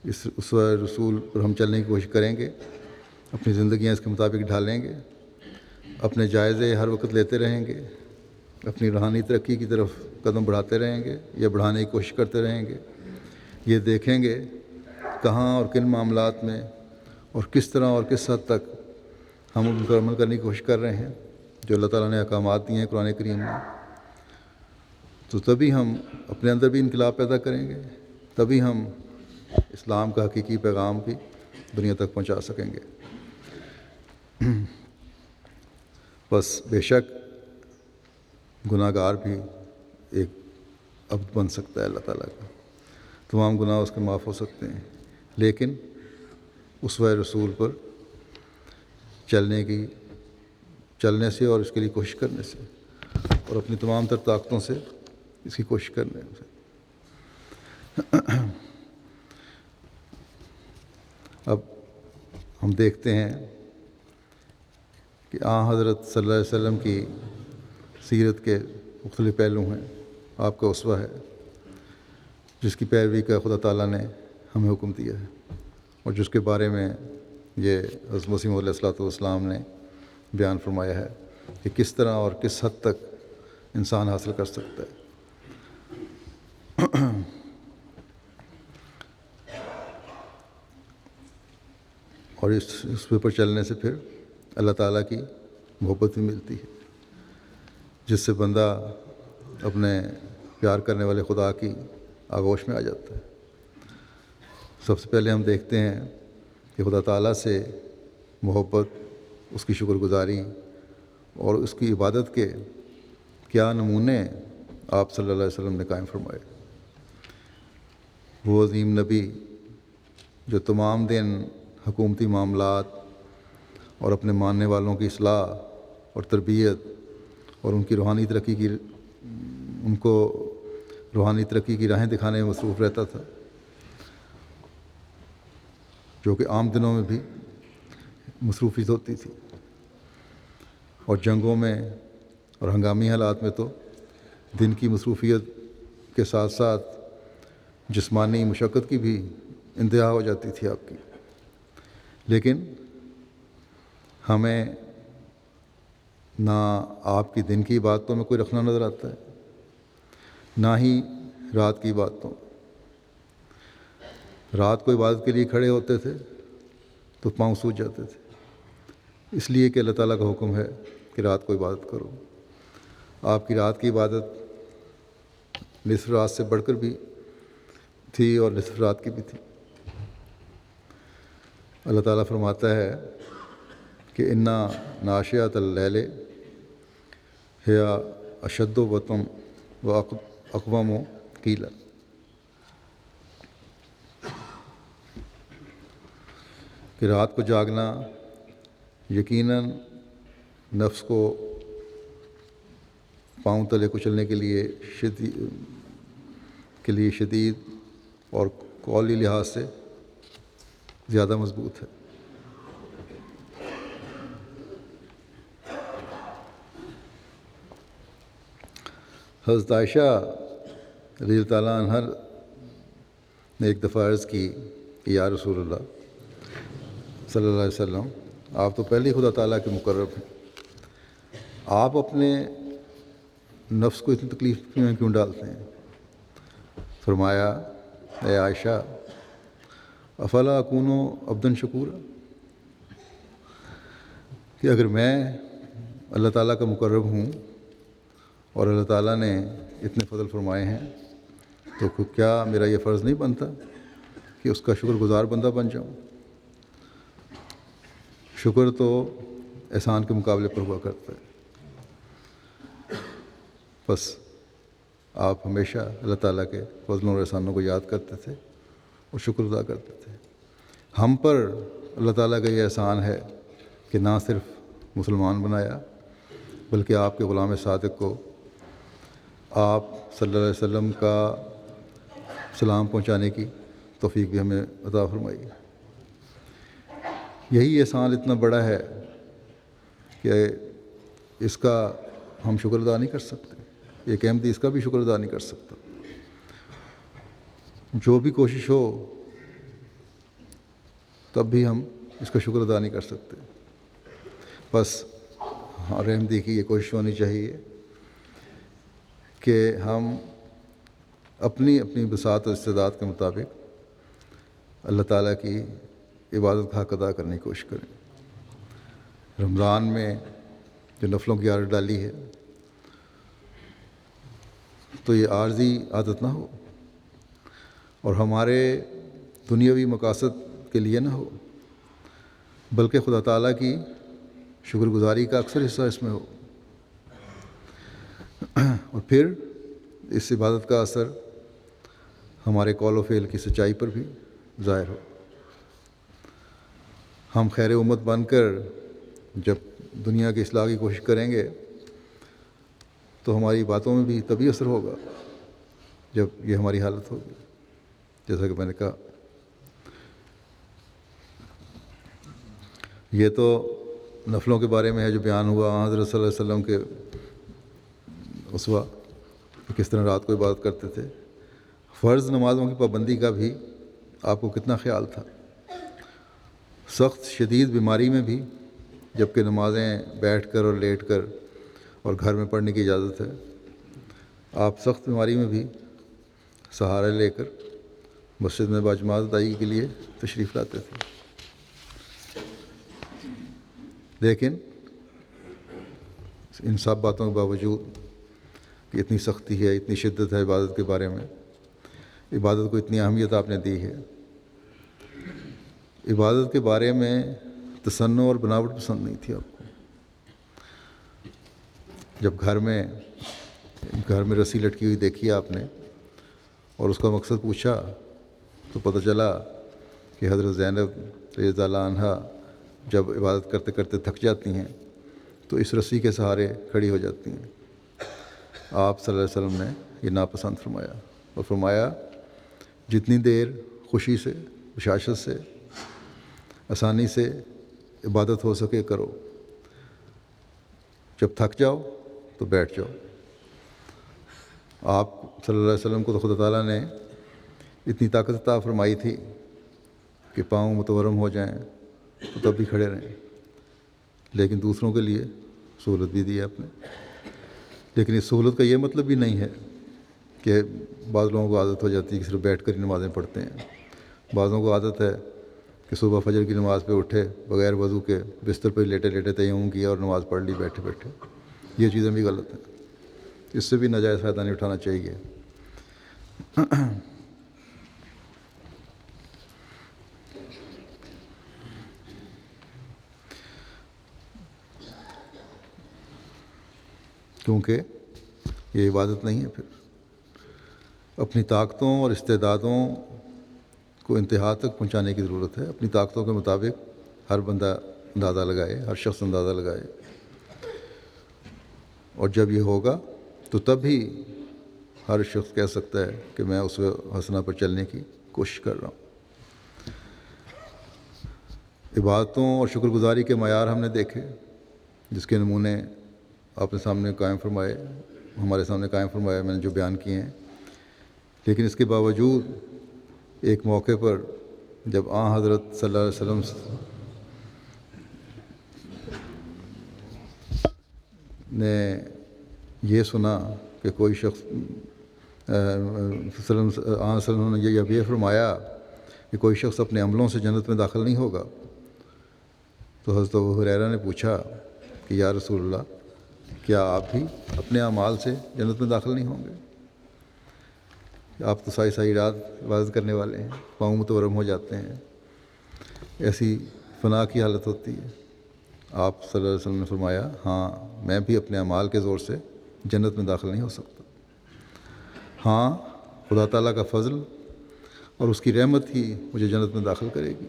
اس اسوہ رسول پر ہم چلنے کی کوشش کریں گے، اپنی زندگیاں اس کے مطابق ڈھالیں گے، اپنے جائزے ہر وقت لیتے رہیں گے، اپنی روحانی ترقی کی طرف قدم بڑھاتے رہیں گے یا بڑھانے کی کوشش کرتے رہیں گے، یہ دیکھیں گے کہاں اور کن معاملات میں اور کس طرح اور کس حد تک ہم ان پر عمل کرنے کی کوشش کر رہے ہیں جو اللہ تعالیٰ نے احکامات دیے ہیں قرآن کریم میں، تو تبھی ہم اپنے اندر بھی انقلاب پیدا کریں گے، تبھی ہم اسلام کا حقیقی پیغام بھی دنیا تک پہنچا سکیں گے۔ بس بے شک گناہ گار بھی ایک عبد بن سکتا ہے اللہ تعالیٰ کا، تمام گناہ اس کے معاف ہو سکتے ہیں، لیکن اسوہ رسول پر چلنے سے اور اس کے لیے کوشش کرنے سے اور اپنی تمام تر طاقتوں سے اس کی کوشش کرنے سے۔ اب ہم دیکھتے ہیں کہ حضرت صلی اللہ علیہ وسلم کی سیرت کے مختلف پہلو ہیں، آپ کا اسوہ ہے جس کی پیروی کا خدا تعالیٰ نے ہمیں حکم دیا ہے، اور جس کے بارے میں یہ حضرت مسیح علیہ الصلوۃ والسلام نے بیان فرمایا ہے کہ کس طرح اور کس حد تک انسان حاصل کر سکتا ہے۔ اور اس پر چلنے سے پھر اللہ تعالیٰ کی محبت بھی ملتی ہے، جس سے بندہ اپنے پیار کرنے والے خدا کی آغوش میں آ جاتا ہے۔ سب سے پہلے ہم دیکھتے ہیں کہ خدا تعالیٰ سے محبت، اس کی شکر گزاری اور اس کی عبادت کے کیا نمونے آپ صلی اللہ علیہ وسلم نے قائم فرمائے۔ وہ عظیم نبی جو تمام دن حکومتی معاملات اور اپنے ماننے والوں کی اصلاح اور تربیت اور ان کو روحانی ترقی کی راہیں دکھانے میں مصروف رہتا تھا، جو کہ عام دنوں میں بھی مصروفیت ہوتی تھی، اور جنگوں میں اور ہنگامی حالات میں تو دن کی مصروفیت کے ساتھ ساتھ جسمانی مشقت کی بھی انتہا ہو جاتی تھی آپ کی، لیکن ہمیں نہ آپ کی دن کی عبادتوں میں کوئی رکھنا نظر آتا ہے، نہ ہی رات کی عبادتوں۔ رات کو عبادت کے لیے کھڑے ہوتے تھے تو پاؤں سوج جاتے تھے، اس لیے کہ اللہ تعالیٰ کا حکم ہے کہ رات کو عبادت کرو۔ آپ کی رات کی عبادت نصف رات سے بڑھ کر بھی تھی اور نصف رات کی بھی تھی۔ اللہ تعالیٰ فرماتا ہے کہ انا ناشئۃ اللیل ہی اشد وطئا واقوم قیلا، کہ رات کو جاگنا یقیناً نفس کو پاؤں تلے کچلنے کے لیے شدید اور قولی لحاظ سے زیادہ مضبوط ہے۔ حضرت عائشہ رضی اللہ تعالیٰ عنہا نے ایک دفعہ عرض کی کہ یا رسول اللہ صلی اللہ علیہ وسلم، آپ تو پہلے ہی خدا تعالیٰ کے مقرب ہیں، آپ اپنے نفس کو اتنی تکلیف میں کیوں ڈالتے ہیں؟ فرمایا اے عائشہ افلا اکون عبدا شکورا، کہ اگر میں اللہ تعالیٰ کا مقرب ہوں اور اللہ تعالیٰ نے اتنے فضل فرمائے ہیں تو کیا میرا یہ فرض نہیں بنتا کہ اس کا شکر گزار بندہ بن جاؤں؟ شکر تو احسان کے مقابلے پر ہوا کرتا ہے. بس آپ ہمیشہ اللہ تعالیٰ کے فضلوں اور احسانوں کو یاد کرتے تھے اور شکر ادا کرتے تھے. ہم پر اللہ تعالیٰ کا یہ احسان ہے کہ نہ صرف مسلمان بنایا بلکہ آپ کے غلام صادق کو آپ صلی اللہ علیہ وسلم کا سلام پہنچانے کی توفیق بھی ہمیں عطا فرمائی. یہی احسان اتنا بڑا ہے کہ اس کا ہم شکر ادا نہیں کر سکتے. ایک احمدی اس کا بھی شکر ادا نہیں کر سکتا. جو بھی کوشش ہو تب بھی ہم اس کا شکر ادا نہیں کر سکتے. بس ہر احمدی کی یہ کوشش ہونی چاہیے کہ ہم اپنی اپنی بساط اور استعداد کے مطابق اللہ تعالیٰ کی عبادت کا حق ادا کرنے کی کوشش کریں. رمضان میں جو نفلوں کی عادت ڈالی ہے تو یہ عارضی عادت نہ ہو اور ہمارے دنیاوی مقاصد کے لیے نہ ہو بلکہ خدا تعالیٰ کی شکر گزاری کا اکثر حصہ اس میں ہو. اور پھر اس عبادت کا اثر ہمارے قول و فعل کی سچائی پر بھی ظاہر ہو. ہم خیر امت بن کر جب دنیا کی اصلاح کی کوشش کریں گے تو ہماری باتوں میں بھی تبھی اثر ہوگا جب یہ ہماری حالت ہوگی. جیسا کہ میں نے کہا یہ تو نفلوں کے بارے میں ہے جو بیان ہوا حضرت صلی اللہ علیہ وسلم کے اسوہ کس طرح رات کو عبادت کرتے تھے. فرض نمازوں کی پابندی کا بھی آپ کو کتنا خیال تھا. سخت شدید بیماری میں بھی جب کہ نمازیں بیٹھ کر اور لیٹ کر اور گھر میں پڑھنے کی اجازت ہے آپ سخت بیماری میں بھی سہارا لے کر مسجد میں باجماعت ادائیگی کے لیے تشریف لاتے تھے. لیکن ان سب باتوں کے باوجود کہ اتنی سختی ہے اتنی شدت ہے عبادت کے بارے میں عبادت کو اتنی اہمیت آپ نے دی ہے. عبادت کے بارے میں تصنع اور بناوٹ پسند نہیں تھی آپ کو. جب گھر میں رسی لٹکی ہوئی دیکھی آپ نے اور اس کا مقصد پوچھا تو پتہ چلا کہ حضرت زینب رضی اللہ عنہا جب عبادت کرتے کرتے تھک جاتی ہیں تو اس رسی کے سہارے کھڑی ہو جاتی ہیں. آپ صلی اللہ علیہ وسلم نے یہ ناپسند فرمایا اور فرمایا جتنی دیر خوشی سے بشاشت سے آسانی سے عبادت ہو سکے کرو. جب تھک جاؤ تو بیٹھ جاؤ. آپ صلی اللہ علیہ وسلم کو تو خدا تعالیٰ نے اتنی طاقت عطا فرمائی تھی کہ پاؤں متورم ہو جائیں تو تب بھی کھڑے رہیں. لیکن دوسروں کے لیے سہولت بھی دی ہے آپ نے. لیکن اس سہولت کا یہ مطلب بھی نہیں ہے کہ بعض لوگوں کو عادت ہو جاتی ہے کہ صرف بیٹھ کر ہی نمازیں پڑھتے ہیں. بعضوں کو عادت ہے کہ صبح فجر کی نماز پہ اٹھے بغیر وضو کے بستر پہ لیٹے لیٹے تیمم کیا اور نماز پڑھ لی بیٹھے بیٹھے. یہ چیزیں بھی غلط ہیں. اس سے بھی ناجائز فائدہ نہیں اٹھانا چاہیے. کیونکہ یہ عبادت نہیں ہے. پھر اپنی طاقتوں اور استعدادوں کو انتہا تک پہنچانے کی ضرورت ہے. اپنی طاقتوں کے مطابق ہر بندہ اندازہ لگائے ہر شخص اندازہ لگائے اور جب یہ ہوگا تو تب ہی ہر شخص کہہ سکتا ہے کہ میں اس حسنہ پر چلنے کی کوشش کر رہا ہوں. عبادتوں اور شکر گزاری کے معیار ہم نے دیکھے جس کے نمونے آپ نے سامنے قائم فرمائے ہمارے سامنے قائم فرمائے میں نے جو بیان کیے ہیں. لیکن اس کے باوجود ایک موقع پر جب حضرت صلی اللہ علیہ وسلم نے یہ سنا کہ کوئی شخص وسلم نے یہ فرمایا کہ کوئی شخص اپنے عملوں سے جنت میں داخل نہیں ہوگا تو حضرت ابو ہریرہ نے پوچھا کہ یا رسول اللہ کیا آپ بھی اپنے اعمال سے جنت میں داخل نہیں ہوں گے؟ آپ تو ساری ساری رات عبادت کرنے والے ہیں، پاؤں متورم ہو جاتے ہیں، ایسی فنا کی حالت ہوتی ہے۔ آپ صلی اللہ علیہ وسلم نے فرمایا ہاں میں بھی اپنے اعمال کے زور سے جنت میں داخل نہیں ہو سکتا، ہاں خدا تعالیٰ کا فضل اور اس کی رحمت ہی مجھے جنت میں داخل کرے گی۔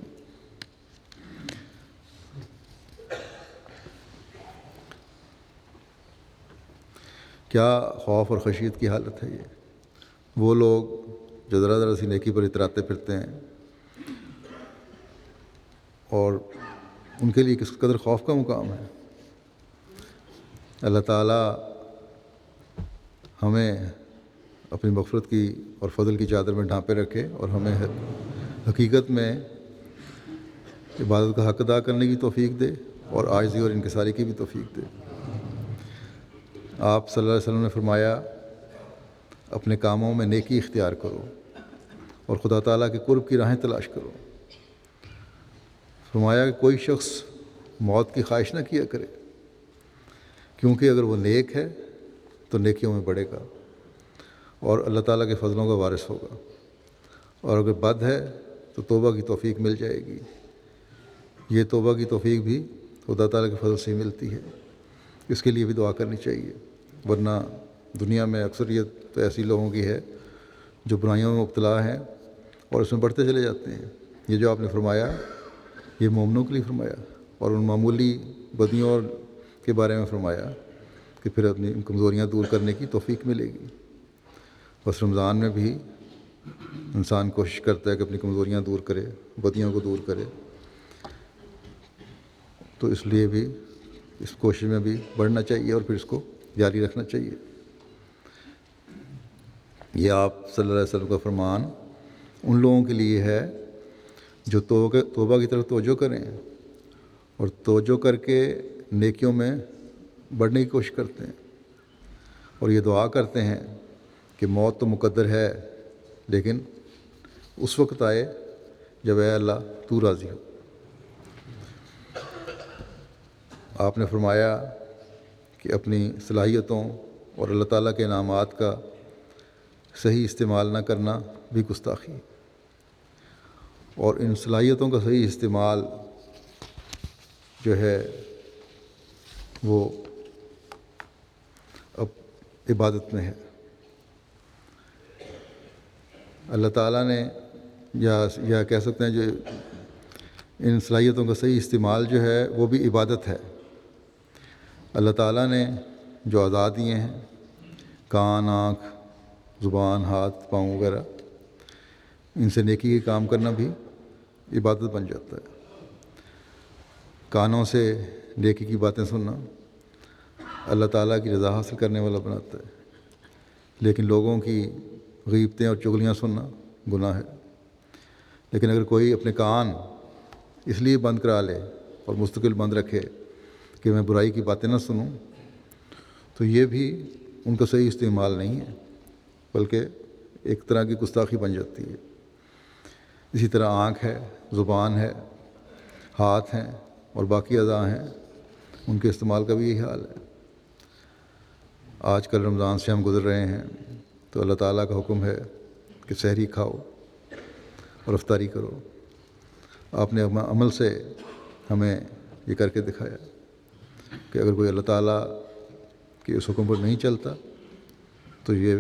کیا خوف اور خشیت کی حالت ہے یہ! وہ لوگ جو ذرا ذرا سی نیکی پر اتراتے پھرتے ہیں، اور ان کے لیے کس قدر خوف کا مقام ہے۔ اللہ تعالیٰ ہمیں اپنی مغفرت کی اور فضل کی چادر میں ڈھانپے رکھے اور ہمیں حقیقت میں عبادت کا حق ادا کرنے کی توفیق دے اور عاجزی اور انکساری کی بھی توفیق دے۔ آپ صلی اللہ علیہ وسلم نے فرمایا اپنے کاموں میں نیکی اختیار کرو اور خدا تعالیٰ کے قرب کی راہیں تلاش کرو۔ فرمایا کہ کوئی شخص موت کی خواہش نہ کیا کرے، کیونکہ اگر وہ نیک ہے تو نیکیوں میں بڑھے گا اور اللہ تعالیٰ کے فضلوں کا وارث ہوگا، اور اگر بد ہے تو توبہ کی توفیق مل جائے گی۔ یہ توبہ کی توفیق بھی خدا تعالیٰ کے فضل سے ہی ملتی ہے، اس کے لیے بھی دعا کرنی چاہیے، ورنہ دنیا میں اکثریت تو ایسی لوگوں کی ہے جو برائیوں میں مبتلا ہیں اور اس میں بڑھتے چلے جاتے ہیں۔ یہ جو آپ نے فرمایا یہ مومنوں کے لیے فرمایا، اور ان معمولی بدیوں اور کے بارے میں فرمایا کہ پھر اپنی کمزوریاں دور کرنے کی توفیق ملے گی۔ بس رمضان میں بھی انسان کوشش کرتا ہے کہ اپنی کمزوریاں دور کرے، بدیوں کو دور کرے، تو اس لیے بھی اس کوشش میں بھی بڑھنا چاہیے اور پھر اس کو جاری رکھنا چاہیے۔ یہ آپ صلی اللہ علیہ وسلم کا فرمان ان لوگوں کے لیے ہے جو توبہ کی طرف توجہ کریں اور توجہ کر کے نیکیوں میں بڑھنے کی کوشش کرتے ہیں، اور یہ دعا کرتے ہیں کہ موت تو مقدر ہے لیکن اس وقت آئے جب اے اللہ تو راضی ہو۔ آپ نے فرمایا کہ اپنی صلاحیتوں اور اللہ تعالیٰ کے انعامات کا صحیح استعمال نہ کرنا بھی گستاخی ہے، اور ان صلاحیتوں کا صحیح استعمال جو ہے وہ اب عبادت میں ہے۔ اللہ تعالیٰ نے یا کہہ سکتے ہیں جو ان صلاحیتوں کا صحیح استعمال جو ہے وہ بھی عبادت ہے۔ اللہ تعالیٰ نے جو اعضاء دیے ہیں، کان، آنکھ، زبان، ہاتھ، پاؤں وغیرہ، ان سے نیکی کے کام کرنا بھی عبادت بن جاتا ہے۔ کانوں سے نیکی کی باتیں سننا اللہ تعالیٰ کی رضا حاصل کرنے والا بناتا ہے، لیکن لوگوں کی غیبتیں اور چغلیاں سننا گناہ ہے۔ لیکن اگر کوئی اپنے کان اس لیے بند کرا لے اور مستقل بند رکھے کہ میں برائی کی باتیں نہ سنوں، تو یہ بھی ان کا صحیح استعمال نہیں ہے، بلکہ ایک طرح کی گستاخی بن جاتی ہے۔ اسی طرح آنکھ ہے، زبان ہے، ہاتھ ہیں اور باقی اعضاء ہیں، ان کے استعمال کا بھی یہی حال ہے۔ آج کل رمضان سے ہم گزر رہے ہیں تو اللہ تعالیٰ کا حکم ہے کہ سحری کھاؤ اور افطاری کرو۔ آپ نے اپنے عمل سے ہمیں یہ کر کے دکھایا کہ اگر کوئی اللہ تعالیٰ کے اس حکم پر نہیں چلتا تو یہ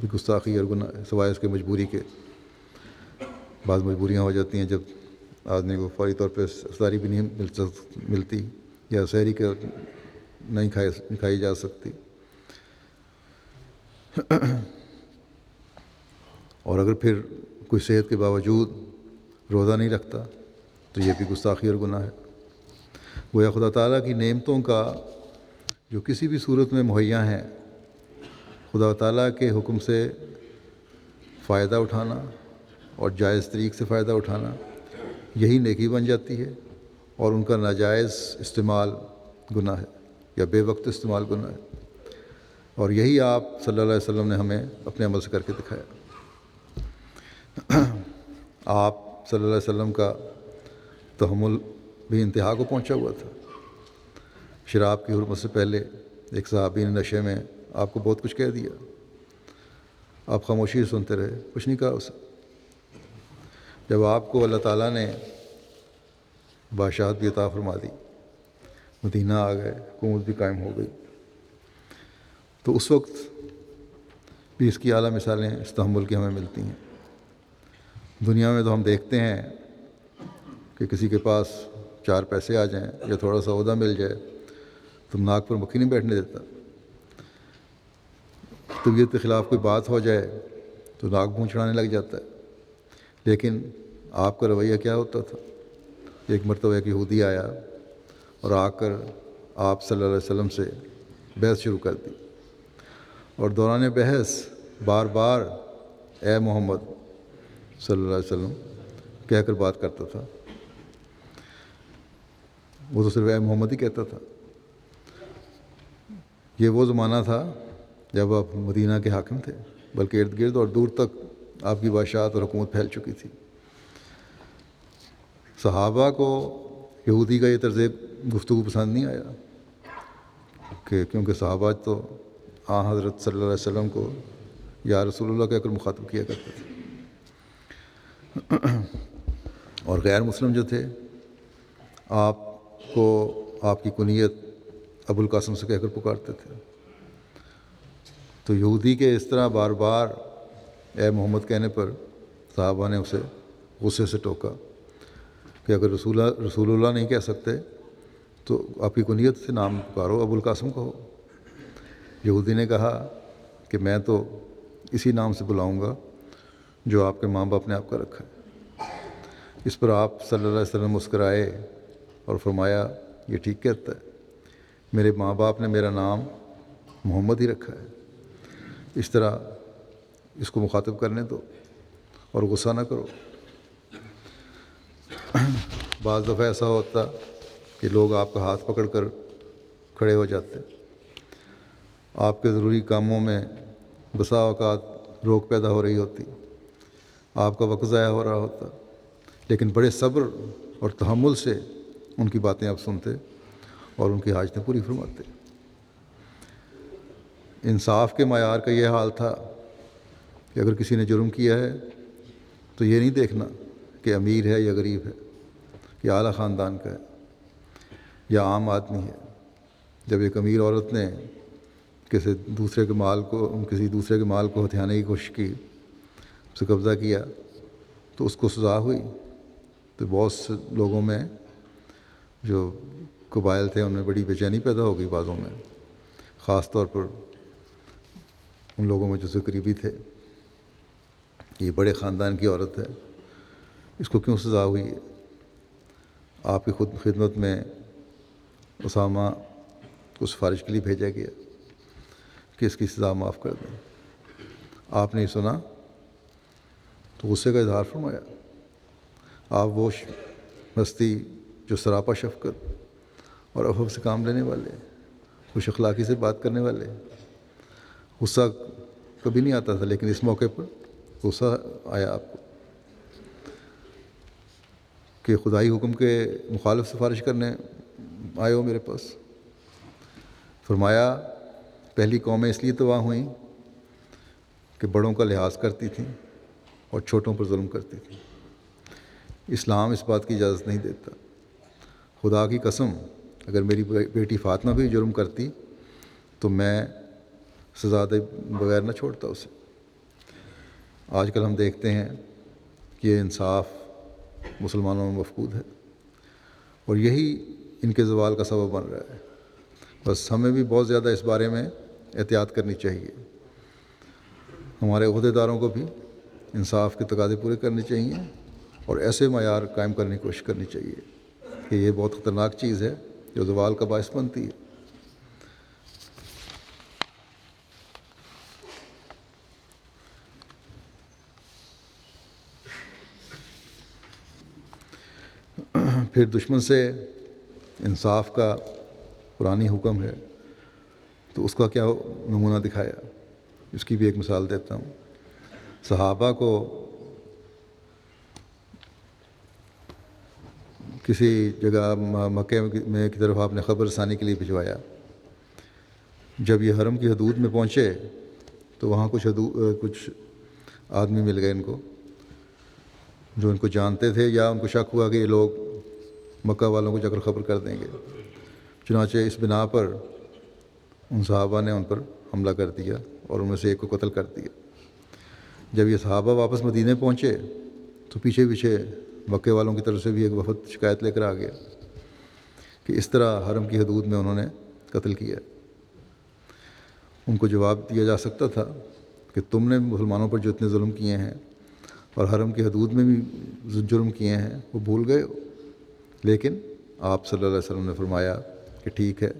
بھی گستاخی اور گناہ ہے، سوائے اس کے مجبوری کے۔ بعض مجبوریاں ہو جاتی ہیں جب آدمی کو فوری طور پہ افطاری بھی نہیں ملتی یا سحری کا نہیں کھائی جا سکتی، اور اگر پھر کوئی صحت کے باوجود روزہ نہیں رکھتا تو یہ بھی گستاخی اور گناہ ہے۔ گویا خدا تعالیٰ کی نعمتوں کا جو کسی بھی صورت میں مہیا ہیں، خدا تعالیٰ کے حکم سے فائدہ اٹھانا اور جائز طریق سے فائدہ اٹھانا یہی نیکی بن جاتی ہے، اور ان کا ناجائز استعمال گناہ ہے یا بے وقت استعمال گناہ ہے، اور یہی آپ صلی اللہ علیہ وسلم نے ہمیں اپنے عمل سے کر کے دکھایا۔ آپ صلی اللہ علیہ وسلم کا تحمل بھی انتہا کو پہنچا ہوا تھا۔ شراب کی حرمت سے پہلے ایک صحابی نے نشے میں آپ کو بہت کچھ کہہ دیا، آپ خاموشی سے سنتے رہے، کچھ نہیں کہا اسے۔ جب آپ کو اللہ تعالیٰ نے بادشاہت بھی عطا فرما دی، مدینہ آ گئے، حکومت بھی قائم ہو گئی، تو اس وقت بھی اس کی اعلیٰ مثالیں اس تحمل کی ہمیں ملتی ہیں۔ دنیا میں تو ہم دیکھتے ہیں کہ کسی کے پاس 4 پیسے آ جائیں یا تھوڑا سا عہدہ مل جائے تو ناک پر مکھی نہیں بیٹھنے دیتا، طبیعت کے خلاف کوئی بات ہو جائے تو ناک منہ چڑھانے لگ جاتا ہے۔ لیکن آپ کا رویہ کیا ہوتا تھا؟ ایک مرتبہ ایک یہودی آیا اور آ کر آپ صلی اللہ علیہ وسلم سے بحث شروع کر دی، اور دوران بحث بار بار اے محمد صلی اللہ علیہ وسلم کہہ کر بات کرتا تھا۔ وہ تو صرف اے محمد ہی کہتا تھا۔ یہ وہ زمانہ تھا جب آپ مدینہ کے حاکم تھے، بلکہ ارد گرد اور دور تک آپ کی بادشاہت اور حکومت پھیل چکی تھی۔ صحابہ کو یہودی کا یہ طرز گفتگو پسند نہیں آیا، کیونکہ صحابہ تو حضرت صلی اللہ علیہ وسلم کو یا رسول اللہ کہہ کر مخاطب کیا کرتے تھے، اور غیر مسلم جو تھے آپ کو آپ کی کنیت ابو القاسم سے کہہ کر پکارتے تھے۔ تو یہودی کے اس طرح بار بار اے محمد کہنے پر صحابہ نے اسے غصے سے ٹوکا کہ اگر رسول اللہ نہیں کہہ سکتے تو آپ کی کنیت سے نام پکارو، ابو القاسم کہو۔ یہودی نے کہا کہ میں تو اسی نام سے بلاؤں گا جو آپ کے ماں باپ نے آپ کا رکھا ہے۔ اس پر آپ صلی اللہ علیہ وسلم مسکرائے اور فرمایا یہ ٹھیک کہتا ہے، میرے ماں باپ نے میرا نام محمد ہی رکھا ہے، اس طرح اس کو مخاطب کرنے دو اور غصہ نہ کرو۔ بعض دفعہ ایسا ہوتا کہ لوگ آپ کا ہاتھ پکڑ کر کھڑے ہو جاتے، آپ کے ضروری کاموں میں بسا اوقات روک پیدا ہو رہی ہوتی، آپ کا وقت ضائع ہو رہا ہوتا، لیکن بڑے صبر اور تحمل سے ان کی باتیں آپ سنتے اور ان کی حاجتیں پوری فرماتے۔ انصاف کے معیار کا یہ حال تھا کہ اگر کسی نے جرم کیا ہے تو یہ نہیں دیکھنا کہ امیر ہے یا غریب ہے، یا اعلیٰ خاندان کا ہے یا عام آدمی ہے۔ جب ایک امیر عورت نے کسی دوسرے کے مال کو ہتھیانے کی کوشش کی، اس سے قبضہ کیا تو اس کو سزا ہوئی، تو بہت سے لوگوں میں جو قبائل تھے ان میں بڑی بے چینی پیدا ہو گئی، بعضوں میں، خاص طور پر ان لوگوں میں جو سے قریبی تھے، یہ بڑے خاندان کی عورت ہے، اس کو کیوں سزا ہوئی ہے؟ آپ کی خدمت میں اسامہ کو سفارش کے لیے بھیجا گیا کہ اس کی سزا معاف کر دیں۔ آپ نے سنا تو غصے کا اظہار فرمایا۔ آپ وہ ہستی جو سراپا شفقت اور عفو سے کام لینے والے، خوش اخلاقی سے بات کرنے والے، غصہ کبھی نہیں آتا تھا، لیکن اس موقع پر غصہ آیا آپ کو کہ خدائی حکم کے مخالف سفارش کرنے آئے ہو میرے پاس۔ فرمایا پہلی قومیں اس لیے تباہ ہوئیں کہ بڑوں کا لحاظ کرتی تھیں اور چھوٹوں پر ظلم کرتی تھیں۔ اسلام اس بات کی اجازت نہیں دیتا۔ خدا کی قسم اگر میری بیٹی فاطمہ بھی جرم کرتی تو میں سزا دے بغیر نہ چھوڑتا اسے۔ آج کل ہم دیکھتے ہیں کہ یہ انصاف مسلمانوں میں مفقود ہے، اور یہی ان کے زوال کا سبب بن رہا ہے۔ بس ہمیں بھی بہت زیادہ اس بارے میں احتیاط کرنی چاہیے۔ ہمارے عہدیداروں کو بھی انصاف کے تقاضے پورے کرنے چاہیے اور ایسے معیار قائم کرنے کی کوشش کرنی چاہیے کہ یہ بہت خطرناک چیز ہے جو زوال کا باعث بنتی ہے۔ پھر دشمن سے انصاف کا قرآنی حکم ہے، تو اس کا کیا نمونہ دکھایا، اس کی بھی ایک مثال دیتا ہوں۔ صحابہ کو کسی جگہ مکہ میں کی طرف آپ نے خبر رسانی کے لیے بھجوایا۔ جب یہ حرم کی حدود میں پہنچے تو وہاں کچھ آدمی مل گئے ان کو جو ان کو جانتے تھے، یا ان کو شک ہوا کہ یہ لوگ مکہ والوں کو جا کر خبر کر دیں گے۔ چنانچہ اس بنا پر ان صحابہ نے ان پر حملہ کر دیا اور ان میں سے ایک کو قتل کر دیا۔ جب یہ صحابہ واپس مدینے پہنچے تو پیچھے پیچھے مکے والوں کی طرف سے بھی ایک وفد شکایت لے کر آ گیا کہ اس طرح حرم کی حدود میں انہوں نے قتل کیا۔ ان کو جواب دیا جا سکتا تھا کہ تم نے مسلمانوں پر جو اتنے ظلم کیے ہیں اور حرم کی حدود میں بھی جرم کیے ہیں وہ بھول گئے ہو، لیکن آپ صلی اللہ علیہ وسلم نے فرمایا کہ ٹھیک ہے،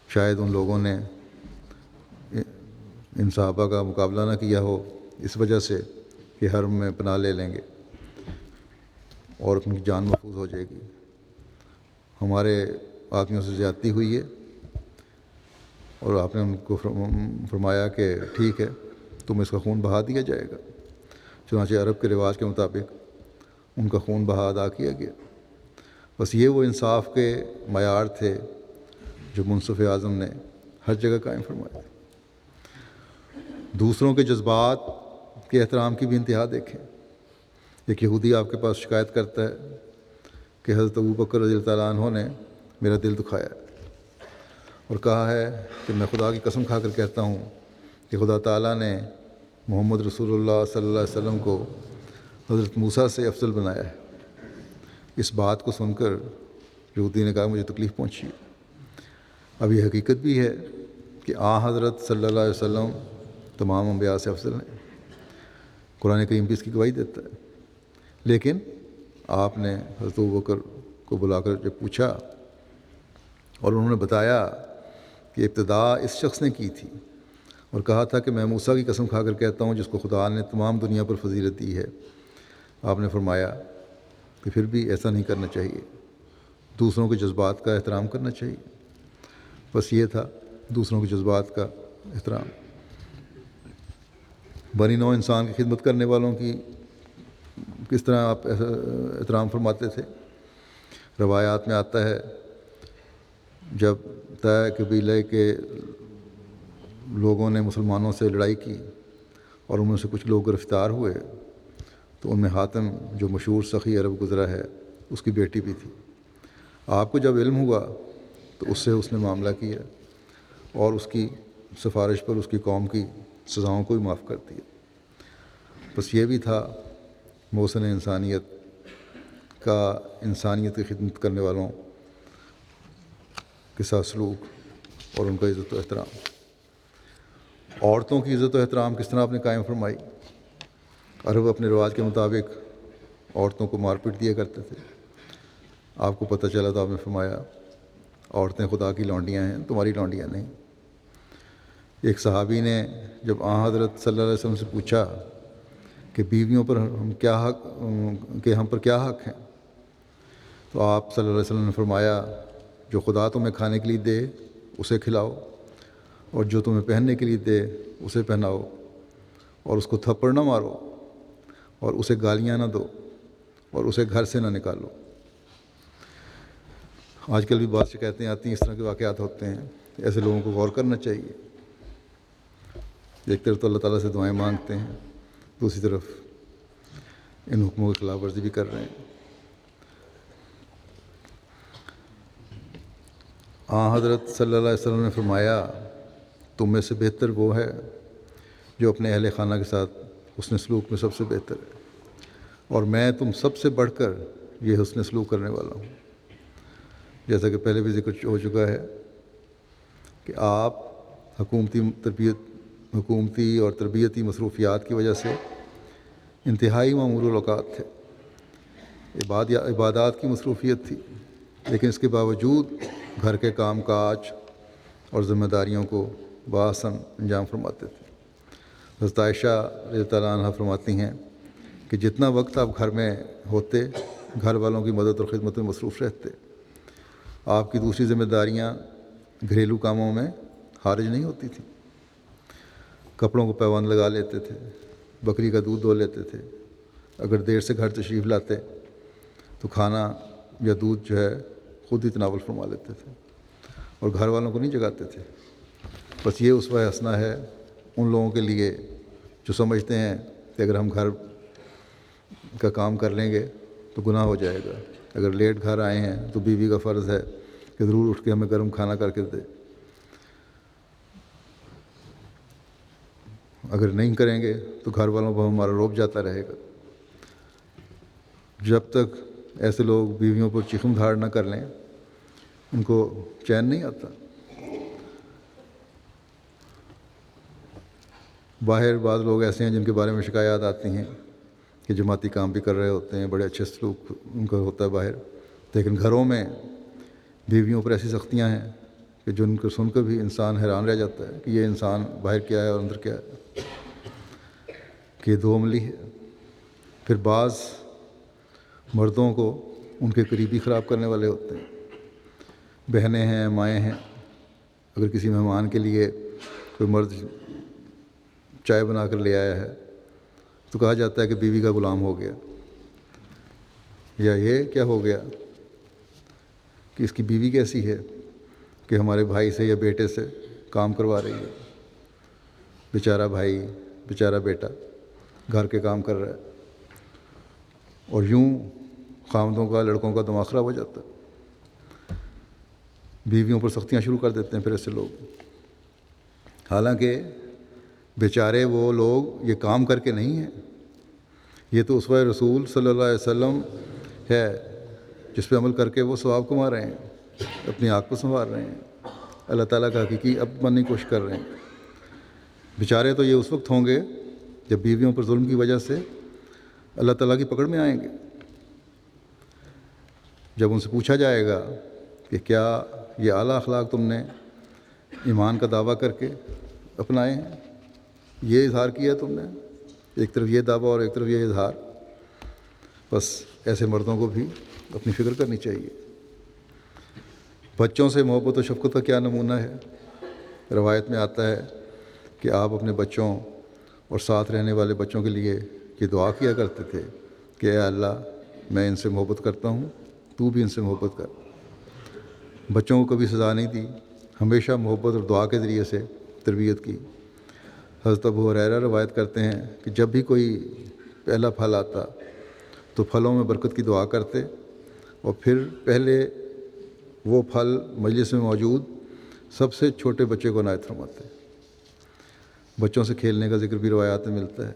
شاید ان لوگوں نے ان صحابہ کا مقابلہ نہ کیا ہو اس وجہ سے کہ حرم میں پناہ لے لیں گے اور ان کی جان محفوظ ہو جائے گی۔ ہمارے آدمیوں سے زیادتی ہوئی ہے، اور آپ نے ان کو فرمایا کہ ٹھیک ہے، تم اس کا خون بہا دیا جائے گا۔ چنانچہ عرب کے رواج کے مطابق ان کا خون بہا ادا کیا گیا۔ بس یہ وہ انصاف کے معیار تھے جو منصف اعظم نے ہر جگہ قائم فرمائے۔ دوسروں کے جذبات کے احترام کی بھی انتہا دیکھیں۔ ایک یہودی آپ کے پاس شکایت کرتا ہے کہ حضرت ابوبکر رضی اللہ تعالیٰ عنہ نے میرا دل دکھایا اور کہا ہے کہ میں خدا کی قسم کھا کر کہتا ہوں کہ خدا تعالیٰ نے محمد رسول اللہ صلی اللہ علیہ وسلم کو حضرت موسیٰ سے افضل بنایا ہے۔ اس بات کو سن کر یہودی نے کہا مجھے تکلیف پہنچی ہے۔ اب یہ حقیقت بھی ہے کہ حضرت صلی اللہ علیہ وسلم تمام انبیاء سے افضل ہیں، قرآن کریم بھی اس کی گواہی دیتا ہے۔ لیکن آپ نے حضرت ابوبکر کو بلا کر جب پوچھا اور انہوں نے بتایا کہ ابتدا اس شخص نے کی تھی اور کہا تھا کہ میں موسیٰ کی قسم کھا کر کہتا ہوں جس کو خدا نے تمام دنیا پر فضیلت دی ہے، آپ نے فرمایا کہ پھر بھی ایسا نہیں کرنا چاہیے، دوسروں کے جذبات کا احترام کرنا چاہیے۔ بس یہ تھا دوسروں کے جذبات کا احترام۔ بنی نوع انسان کی خدمت کرنے والوں کی کس طرح آپ احترام فرماتے تھے؟ روایات میں آتا ہے جب طے قبیلے کے لوگوں نے مسلمانوں سے لڑائی کی اور ان میں سے کچھ لوگ گرفتار ہوئے تو ان میں حاتم جو مشہور سخی عرب گزرا ہے اس کی بیٹی بھی تھی۔ آپ کو جب علم ہوا تو اس سے اس نے معاملہ کیا اور اس کی سفارش پر اس کی قوم کی سزاؤں کو بھی معاف کر دیا۔ بس یہ بھی تھا محسن انسانیت کا انسانیت کی خدمت کرنے والوں کے ساتھ سلوک اور ان کا عزت و احترام۔ عورتوں کی عزت و احترام کس طرح آپ نے قائم فرمائی؟ عرب اپنے رواج کے مطابق عورتوں کو مار پیٹ دیا کرتے تھے۔ آپ کو پتہ چلا تو آپ نے فرمایا عورتیں خدا کی لونڈیاں ہیں، تمہاری لونڈیاں نہیں۔ ایک صحابی نے جب حضرت صلی اللہ علیہ وسلم سے پوچھا کہ بیویوں پر ہم پر کیا حق ہیں، تو آپ صلی اللہ علیہ وسلم نے فرمایا جو خدا تمہیں کھانے کے لیے دے اسے کھلاؤ، اور جو تمہیں پہننے کے لیے دے اسے پہناؤ، اور اس کو تھپڑ نہ مارو، اور اسے گالیاں نہ دو، اور اسے گھر سے نہ نکالو۔ آج کل بھی بعض شکایتیں آتی ہیں، اس طرح کے واقعات ہوتے ہیں، ایسے لوگوں کو غور کرنا چاہیے۔ ایک طرف تو اللہ تعالیٰ سے دعائیں مانگتے ہیں، دوسری طرف ان حکموں کی خلاف ورزی بھی کر رہے ہیں۔ حضرت صلی اللہ علیہ وسلم نے فرمایا تم میں سے بہتر وہ ہے جو اپنے اہل خانہ کے ساتھ حسن سلوک میں سب سے بہتر ہے، اور میں تم سب سے بڑھ کر یہ حسن سلوک کرنے والا ہوں۔ جیسا کہ پہلے بھی ذکر ہو چکا ہے کہ آپ حکومتی اور تربیتی مصروفیات کی وجہ سے انتہائی معمول الاوقات تھے، عبادات کی مصروفیت تھی، لیکن اس کے باوجود گھر کے کام کاج اور ذمہ داریوں کو بآسن انجام فرماتے تھے۔ حضرت عائشہ رضی اللہ عنہا فرماتی ہیں کہ جتنا وقت آپ گھر میں ہوتے گھر والوں کی مدد اور خدمت میں مصروف رہتے، آپ کی دوسری ذمہ داریاں گھریلو کاموں میں حارج نہیں ہوتی تھیں۔ کپڑوں کو پیوند لگا لیتے تھے، بکری کا دودھ دھو لیتے تھے، اگر دیر سے گھر تشریف لاتے تو کھانا یا دودھ جو ہے خود ہی تناول فرما لیتے تھے اور گھر والوں کو نہیں جگاتے تھے۔ بس یہ اسوہ حسنہ ہے ان لوگوں کے لیے جو سمجھتے ہیں کہ اگر ہم گھر کا کام کر لیں گے تو گناہ ہو جائے گا. اگر لیٹ گھر آئے ہیں تو بیوی کا فرض ہے کہ ضرور اٹھ کے ہمیں گرم کھانا کر کے دے. اگر نہیں کریں گے تو گھر والوں پر ہمارا روب جاتا رہے گا. جب تک ایسے لوگ بیویوں پر چیخم دھاڑ نہ کر لیں ان کو چین نہیں آتا. باہر بعض لوگ ایسے ہیں جن کے بارے میں شکایات آتی ہیں کہ جماعتی کام بھی کر رہے ہوتے ہیں, بڑے اچھے سلوک ان کا ہوتا ہے باہر, لیکن گھروں میں بیویوں پر ایسی سختیاں ہیں کہ جن کو سن کر بھی انسان حیران رہ جاتا ہے کہ یہ انسان باہر کیا ہے اور اندر کیا ہے, کہ یہ دو عملی ہے. پھر بعض مردوں کو ان کے قریبی خراب کرنے والے ہوتے ہیں. بہنیں ہیں, مائیں ہیں, اگر کسی مہمان کے لیے کوئی مرد چائے بنا کر لے آیا ہے تو کہا جاتا ہے کہ بیوی کا غلام ہو گیا, یا یہ کیا ہو گیا کہ اس کی بیوی کیسی ہے کہ ہمارے بھائی سے یا بیٹے سے کام کروا رہی ہے. بیچارہ بھائی, بیچارہ بیٹا گھر کے کام کر رہا ہے, اور یوں خامدوں کا, لڑکوں کا دماغ خراب ہو جاتا ہے. بیویوں پر سختیاں شروع کر دیتے ہیں پھر ایسے لوگ. حالانکہ بیچارے وہ لوگ یہ کام کر کے نہیں ہیں, یہ تو اسوہ رسول صلی اللہ علیہ وسلم ہے جس پہ عمل کر کے وہ ثواب کما رہے ہیں, اپنی آنکھ کو سنوار رہے ہیں, اللہ تعالیٰ کا حقیقی اب بننے کی کوشش کر رہے ہیں. بیچارے تو یہ اس وقت ہوں گے جب بیویوں پر ظلم کی وجہ سے اللہ تعالیٰ کی پکڑ میں آئیں گے. جب ان سے پوچھا جائے گا کہ کیا یہ اعلیٰ اخلاق تم نے ایمان کا دعویٰ کر کے اپنائے ہیں, یہ اظہار کیا تم نے, ایک طرف یہ دعویٰ اور ایک طرف یہ اظہار. بس ایسے مردوں کو بھی اپنی فکر کرنی چاہیے. بچوں سے محبت و شفقت کا کیا نمونہ ہے. روایت میں آتا ہے کہ آپ اپنے بچوں اور ساتھ رہنے والے بچوں کے لیے یہ دعا کیا کرتے تھے کہ اے اللہ میں ان سے محبت کرتا ہوں, تو بھی ان سے محبت کر. بچوں کو کبھی سزا نہیں دی, ہمیشہ محبت اور دعا کے ذریعے سے تربیت کی. حضرت ابو ہریرہ روایت کرتے ہیں کہ جب بھی کوئی پہلا پھل آتا تو پھلوں میں برکت کی دعا کرتے, اور پھر پہلے وہ پھل مجلس میں موجود سب سے چھوٹے بچے کو عنایت فرماتے. بچوں سے کھیلنے کا ذکر بھی روایات میں ملتا ہے.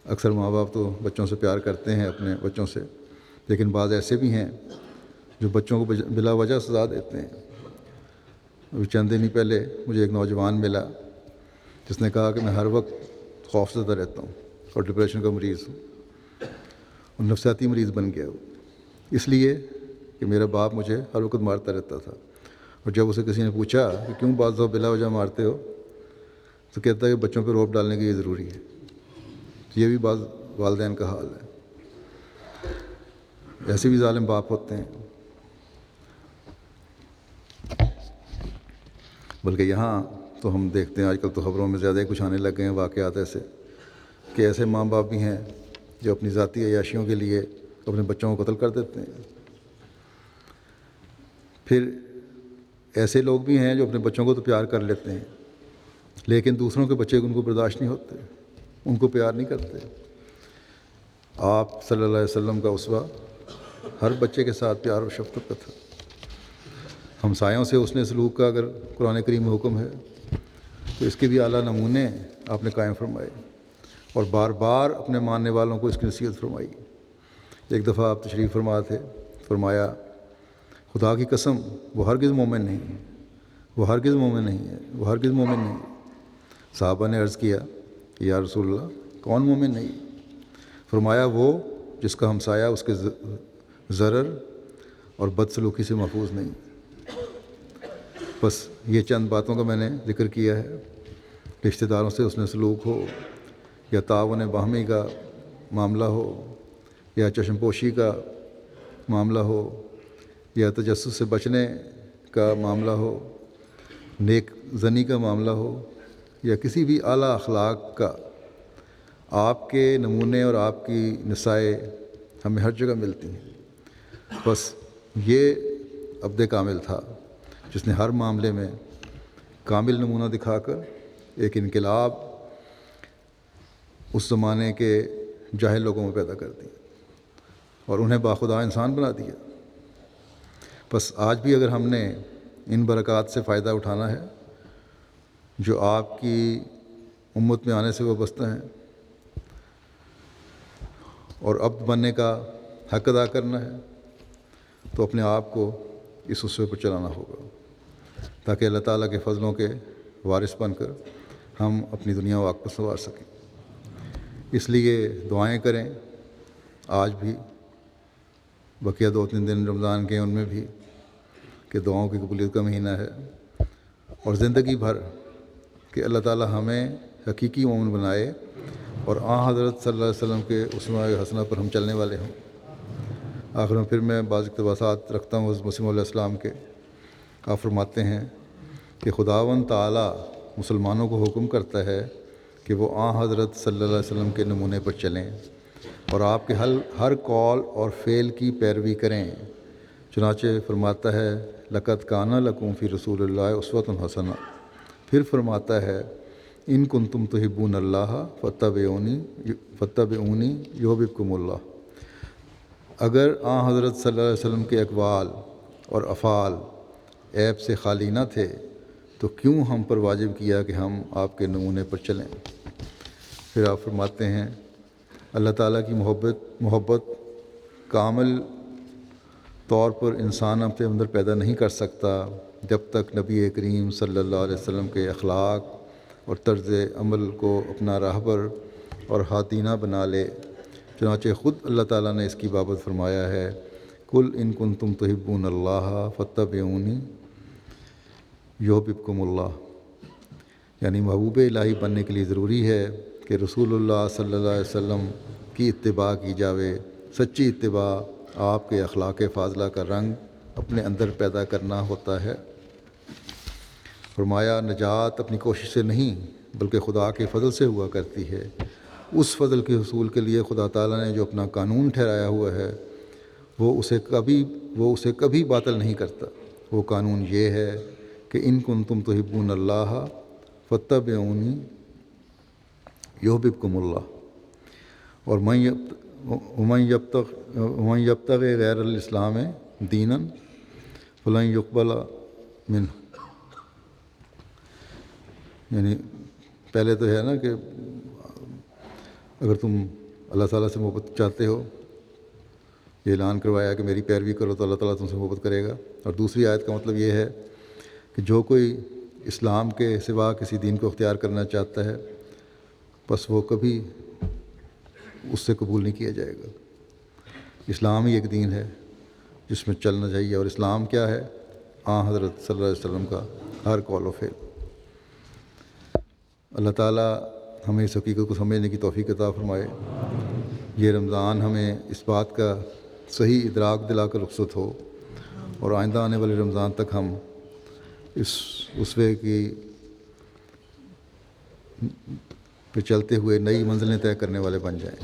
اکثر ماں باپ تو بچوں سے پیار کرتے ہیں اپنے بچوں سے, لیکن بعض ایسے بھی ہیں جو بچوں کو بلا وجہ سزا دیتے ہیں. ابھی چند دن ہی پہلے مجھے ایک نوجوان ملا جس نے کہا کہ میں ہر وقت خوف زدہ رہتا ہوں اور ڈپریشن کا مریض ہوں, اور نفسیاتی مریض بن گیا ہوں, اس لیے کہ میرا باپ مجھے ہر وقت مارتا رہتا تھا. اور جب اسے کسی نے پوچھا کہ کیوں بعض دفعہ بلا وجہ مارتے ہو, تو کہتا ہے کہ بچوں پہ روب ڈالنے کے لیے ضروری ہے. یہ بھی بعض والدین کا حال ہے. ایسے بھی ظالم باپ ہوتے ہیں. بلکہ یہاں تو ہم دیکھتے ہیں آج کل تو خبروں میں زیادہ ہی کچھ آنے لگ گئے ہیں واقعات ایسے کہ ایسے ماں باپ بھی ہیں جو اپنی ذاتی عیاشیوں کے لیے اپنے بچوں کو قتل کر دیتے ہیں. پھر ایسے لوگ بھی ہیں جو اپنے بچوں کو تو پیار کر لیتے ہیں, لیکن دوسروں کے بچے ان کو برداشت نہیں ہوتے, ان کو پیار نہیں کرتے. آپ صلی اللہ علیہ وسلم کا اسوہ ہر بچے کے ساتھ پیار اور شفقت کا تھا. ہمسایوں سے حسن سلوک کا اگر قرآن کریم میں حکم ہے تو اس کے بھی اعلیٰ نمونے آپ نے قائم فرمائے, اور بار بار اپنے ماننے والوں کو اس کی نصیحت فرمائی. ایک دفعہ آپ تشریف فرما تھے, فرمایا خدا کی قسم وہ ہرگز مومن نہیں ہے, وہ ہرگز مومن نہیں ہے, وہ ہرگز مومن نہیں ہے. صحابہ نے عرض کیا کہ یا رسول اللہ کون مومن نہیں؟ فرمایا وہ جس کا ہمسایہ اس کے ضرر اور بدسلوکی سے محفوظ نہیں. بس یہ چند باتوں کا میں نے ذکر کیا ہے. رشتہ داروں سے حسن سلوک ہو, یا تعاون باہمی کا معاملہ ہو, یا چشم پوشی کا معاملہ ہو, یا تجسس سے بچنے کا معاملہ ہو, نیک زنی کا معاملہ ہو, یا کسی بھی اعلیٰ اخلاق کا, آپ کے نمونے اور آپ کی نسائیں ہمیں ہر جگہ ملتی ہیں. بس یہ عبد کامل تھا جس نے ہر معاملے میں کامل نمونہ دکھا کر ایک انقلاب اس زمانے کے جاہل لوگوں میں پیدا کر دی اور انہیں باخدا انسان بنا دیا۔ بس آج بھی اگر ہم نے ان برکات سے فائدہ اٹھانا ہے جو آپ کی امت میں آنے سے وابستہ ہیں اور عبد بننے کا حق ادا کرنا ہے، تو اپنے آپ کو اس اسوے پر چلانا ہوگا تاکہ اللہ تعالیٰ کے فضلوں کے وارث بن کر ہم اپنی دنیا و آخرت سنوار سکیں۔ اس لیے دعائیں کریں آج بھی، بقیہ 2-3 دن رمضان کے ان میں بھی، کہ دعاؤں کی قبولیت کا مہینہ ہے، اور زندگی بھر کہ اللہ تعالیٰ ہمیں حقیقی مومن بنائے اور حضرت صلی اللہ علیہ وسلم کے اسوہ حسنہ پر ہم چلنے والے ہوں۔ آخر میں پھر میں بعض اقتباسات رکھتا ہوں حضرت مسیح علیہ السلام کے۔ آپ فرماتے ہیں کہ خداوند تعالیٰ مسلمانوں کو حکم کرتا ہے کہ وہ حضرت صلی اللہ علیہ وسلم کے نمونے پر چلیں اور آپ کے ہر قول اور فعل کی پیروی کریں۔ چنانچہ فرماتا ہے لقد کان لکم فی رسول اللہ اسوۃ حسنہ، پھر فرماتا ہے ان کنتم تحبون اللہ فاتبعونی یحببکم اللہ۔ اگر حضرت صلی اللہ علیہ وسلم کے اقوال اور افعال عیب سے خالی نہ تھے تو کیوں ہم پر واجب کیا کہ ہم آپ کے نمونے پر چلیں؟ پھر آپ فرماتے ہیں اللہ تعالیٰ کی محبت کامل طور پر انسان اپنے اندر پیدا نہیں کر سکتا جب تک نبی کریم صلی اللہ علیہ وسلم کے اخلاق اور طرز عمل کو اپنا راہبر اور ہادی نہ بنا لے۔ چنانچہ خود اللہ تعالیٰ نے اس کی بابت فرمایا ہے قل ان کنتم تحبون اللہ فاتبعونی یحببکم اللہ، یعنی محبوب الہی بننے کے لیے ضروری ہے کہ رسول اللہ صلی اللہ علیہ وسلم کی اتباع کی جاوے۔ سچی اتباع آپ کے اخلاق فاضلہ کا رنگ اپنے اندر پیدا کرنا ہوتا ہے۔ فرمایا نجات اپنی کوشش سے نہیں بلکہ خدا کے فضل سے ہوا کرتی ہے۔ اس فضل کے حصول کے لیے خدا تعالیٰ نے جو اپنا قانون ٹھہرایا ہوا ہے وہ اسے کبھی باطل نہیں کرتا۔ وہ قانون یہ ہے کہ ان کنتم تحبون اللہ فاتبعونی یحببکم اللہ، اور ومن یبتغی غیر الاسلام دینا فلن یقبل منہ، یعنی پہلے تو ہے نا کہ اگر تم اللہ تعالیٰ سے محبت چاہتے ہو، یہ اعلان کروایا کہ میری پیروی کرو تو اللہ تعالیٰ تم سے محبت کرے گا، اور دوسری آیت کا مطلب یہ ہے کہ جو کوئی اسلام کے سوا کسی دین کو اختیار کرنا چاہتا ہے بس وہ کبھی اس سے قبول نہیں کیا جائے گا۔ اسلام ہی ایک دین ہے جس میں چلنا چاہیے، اور اسلام کیا ہے؟ حضرت صلی اللہ علیہ وسلم کا ہر قول و فعل۔ اللہ تعالیٰ ہمیں اس حقیقت کو سمجھنے کی توفیق عطا فرمائے۔ یہ رمضان ہمیں اس بات کا صحیح ادراک دلا کر رخصت ہو اور آئندہ آنے والے رمضان تک ہم اس اسوے کی پہ چلتے ہوئے نئی منزلیں طے کرنے والے بن جائیں۔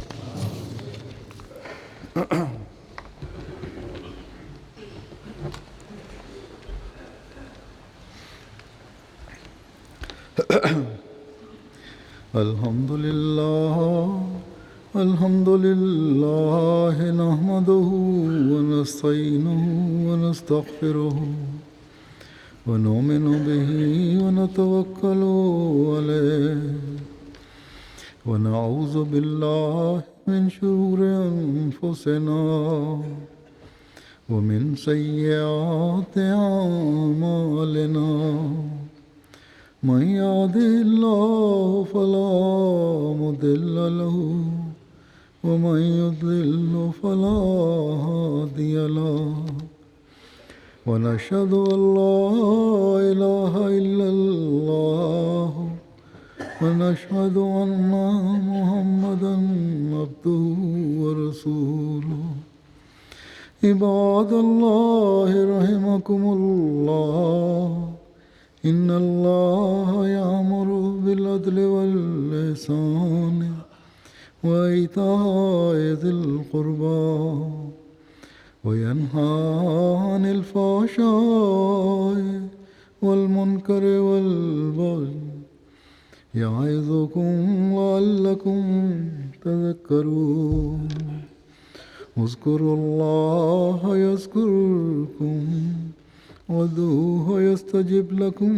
الحمد للہ نحمدہ ونستعینہ ونستغفرہ ونؤمن بہ ونتوکل علیہ ونعوذ باللہ من شرور انفسنا ومن سیئات اعمالنا، من يهده الله فلا مضل له ومن يضلل فلا هادي له، ونشهد أن لا إله إلا الله ونشهد أن محمدا عبده ورسوله۔ عباد الله رحمكم الله، إن الله يأمر بالعدل والإحسان وإيتاء ذي القربى وينهى عن الفحشاء والمنكر والبغي يعظكم لعلكم تذكرون اذكروا الله يذكركم وادعوه يستجب لكم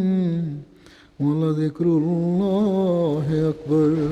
ولذكر الله أكبر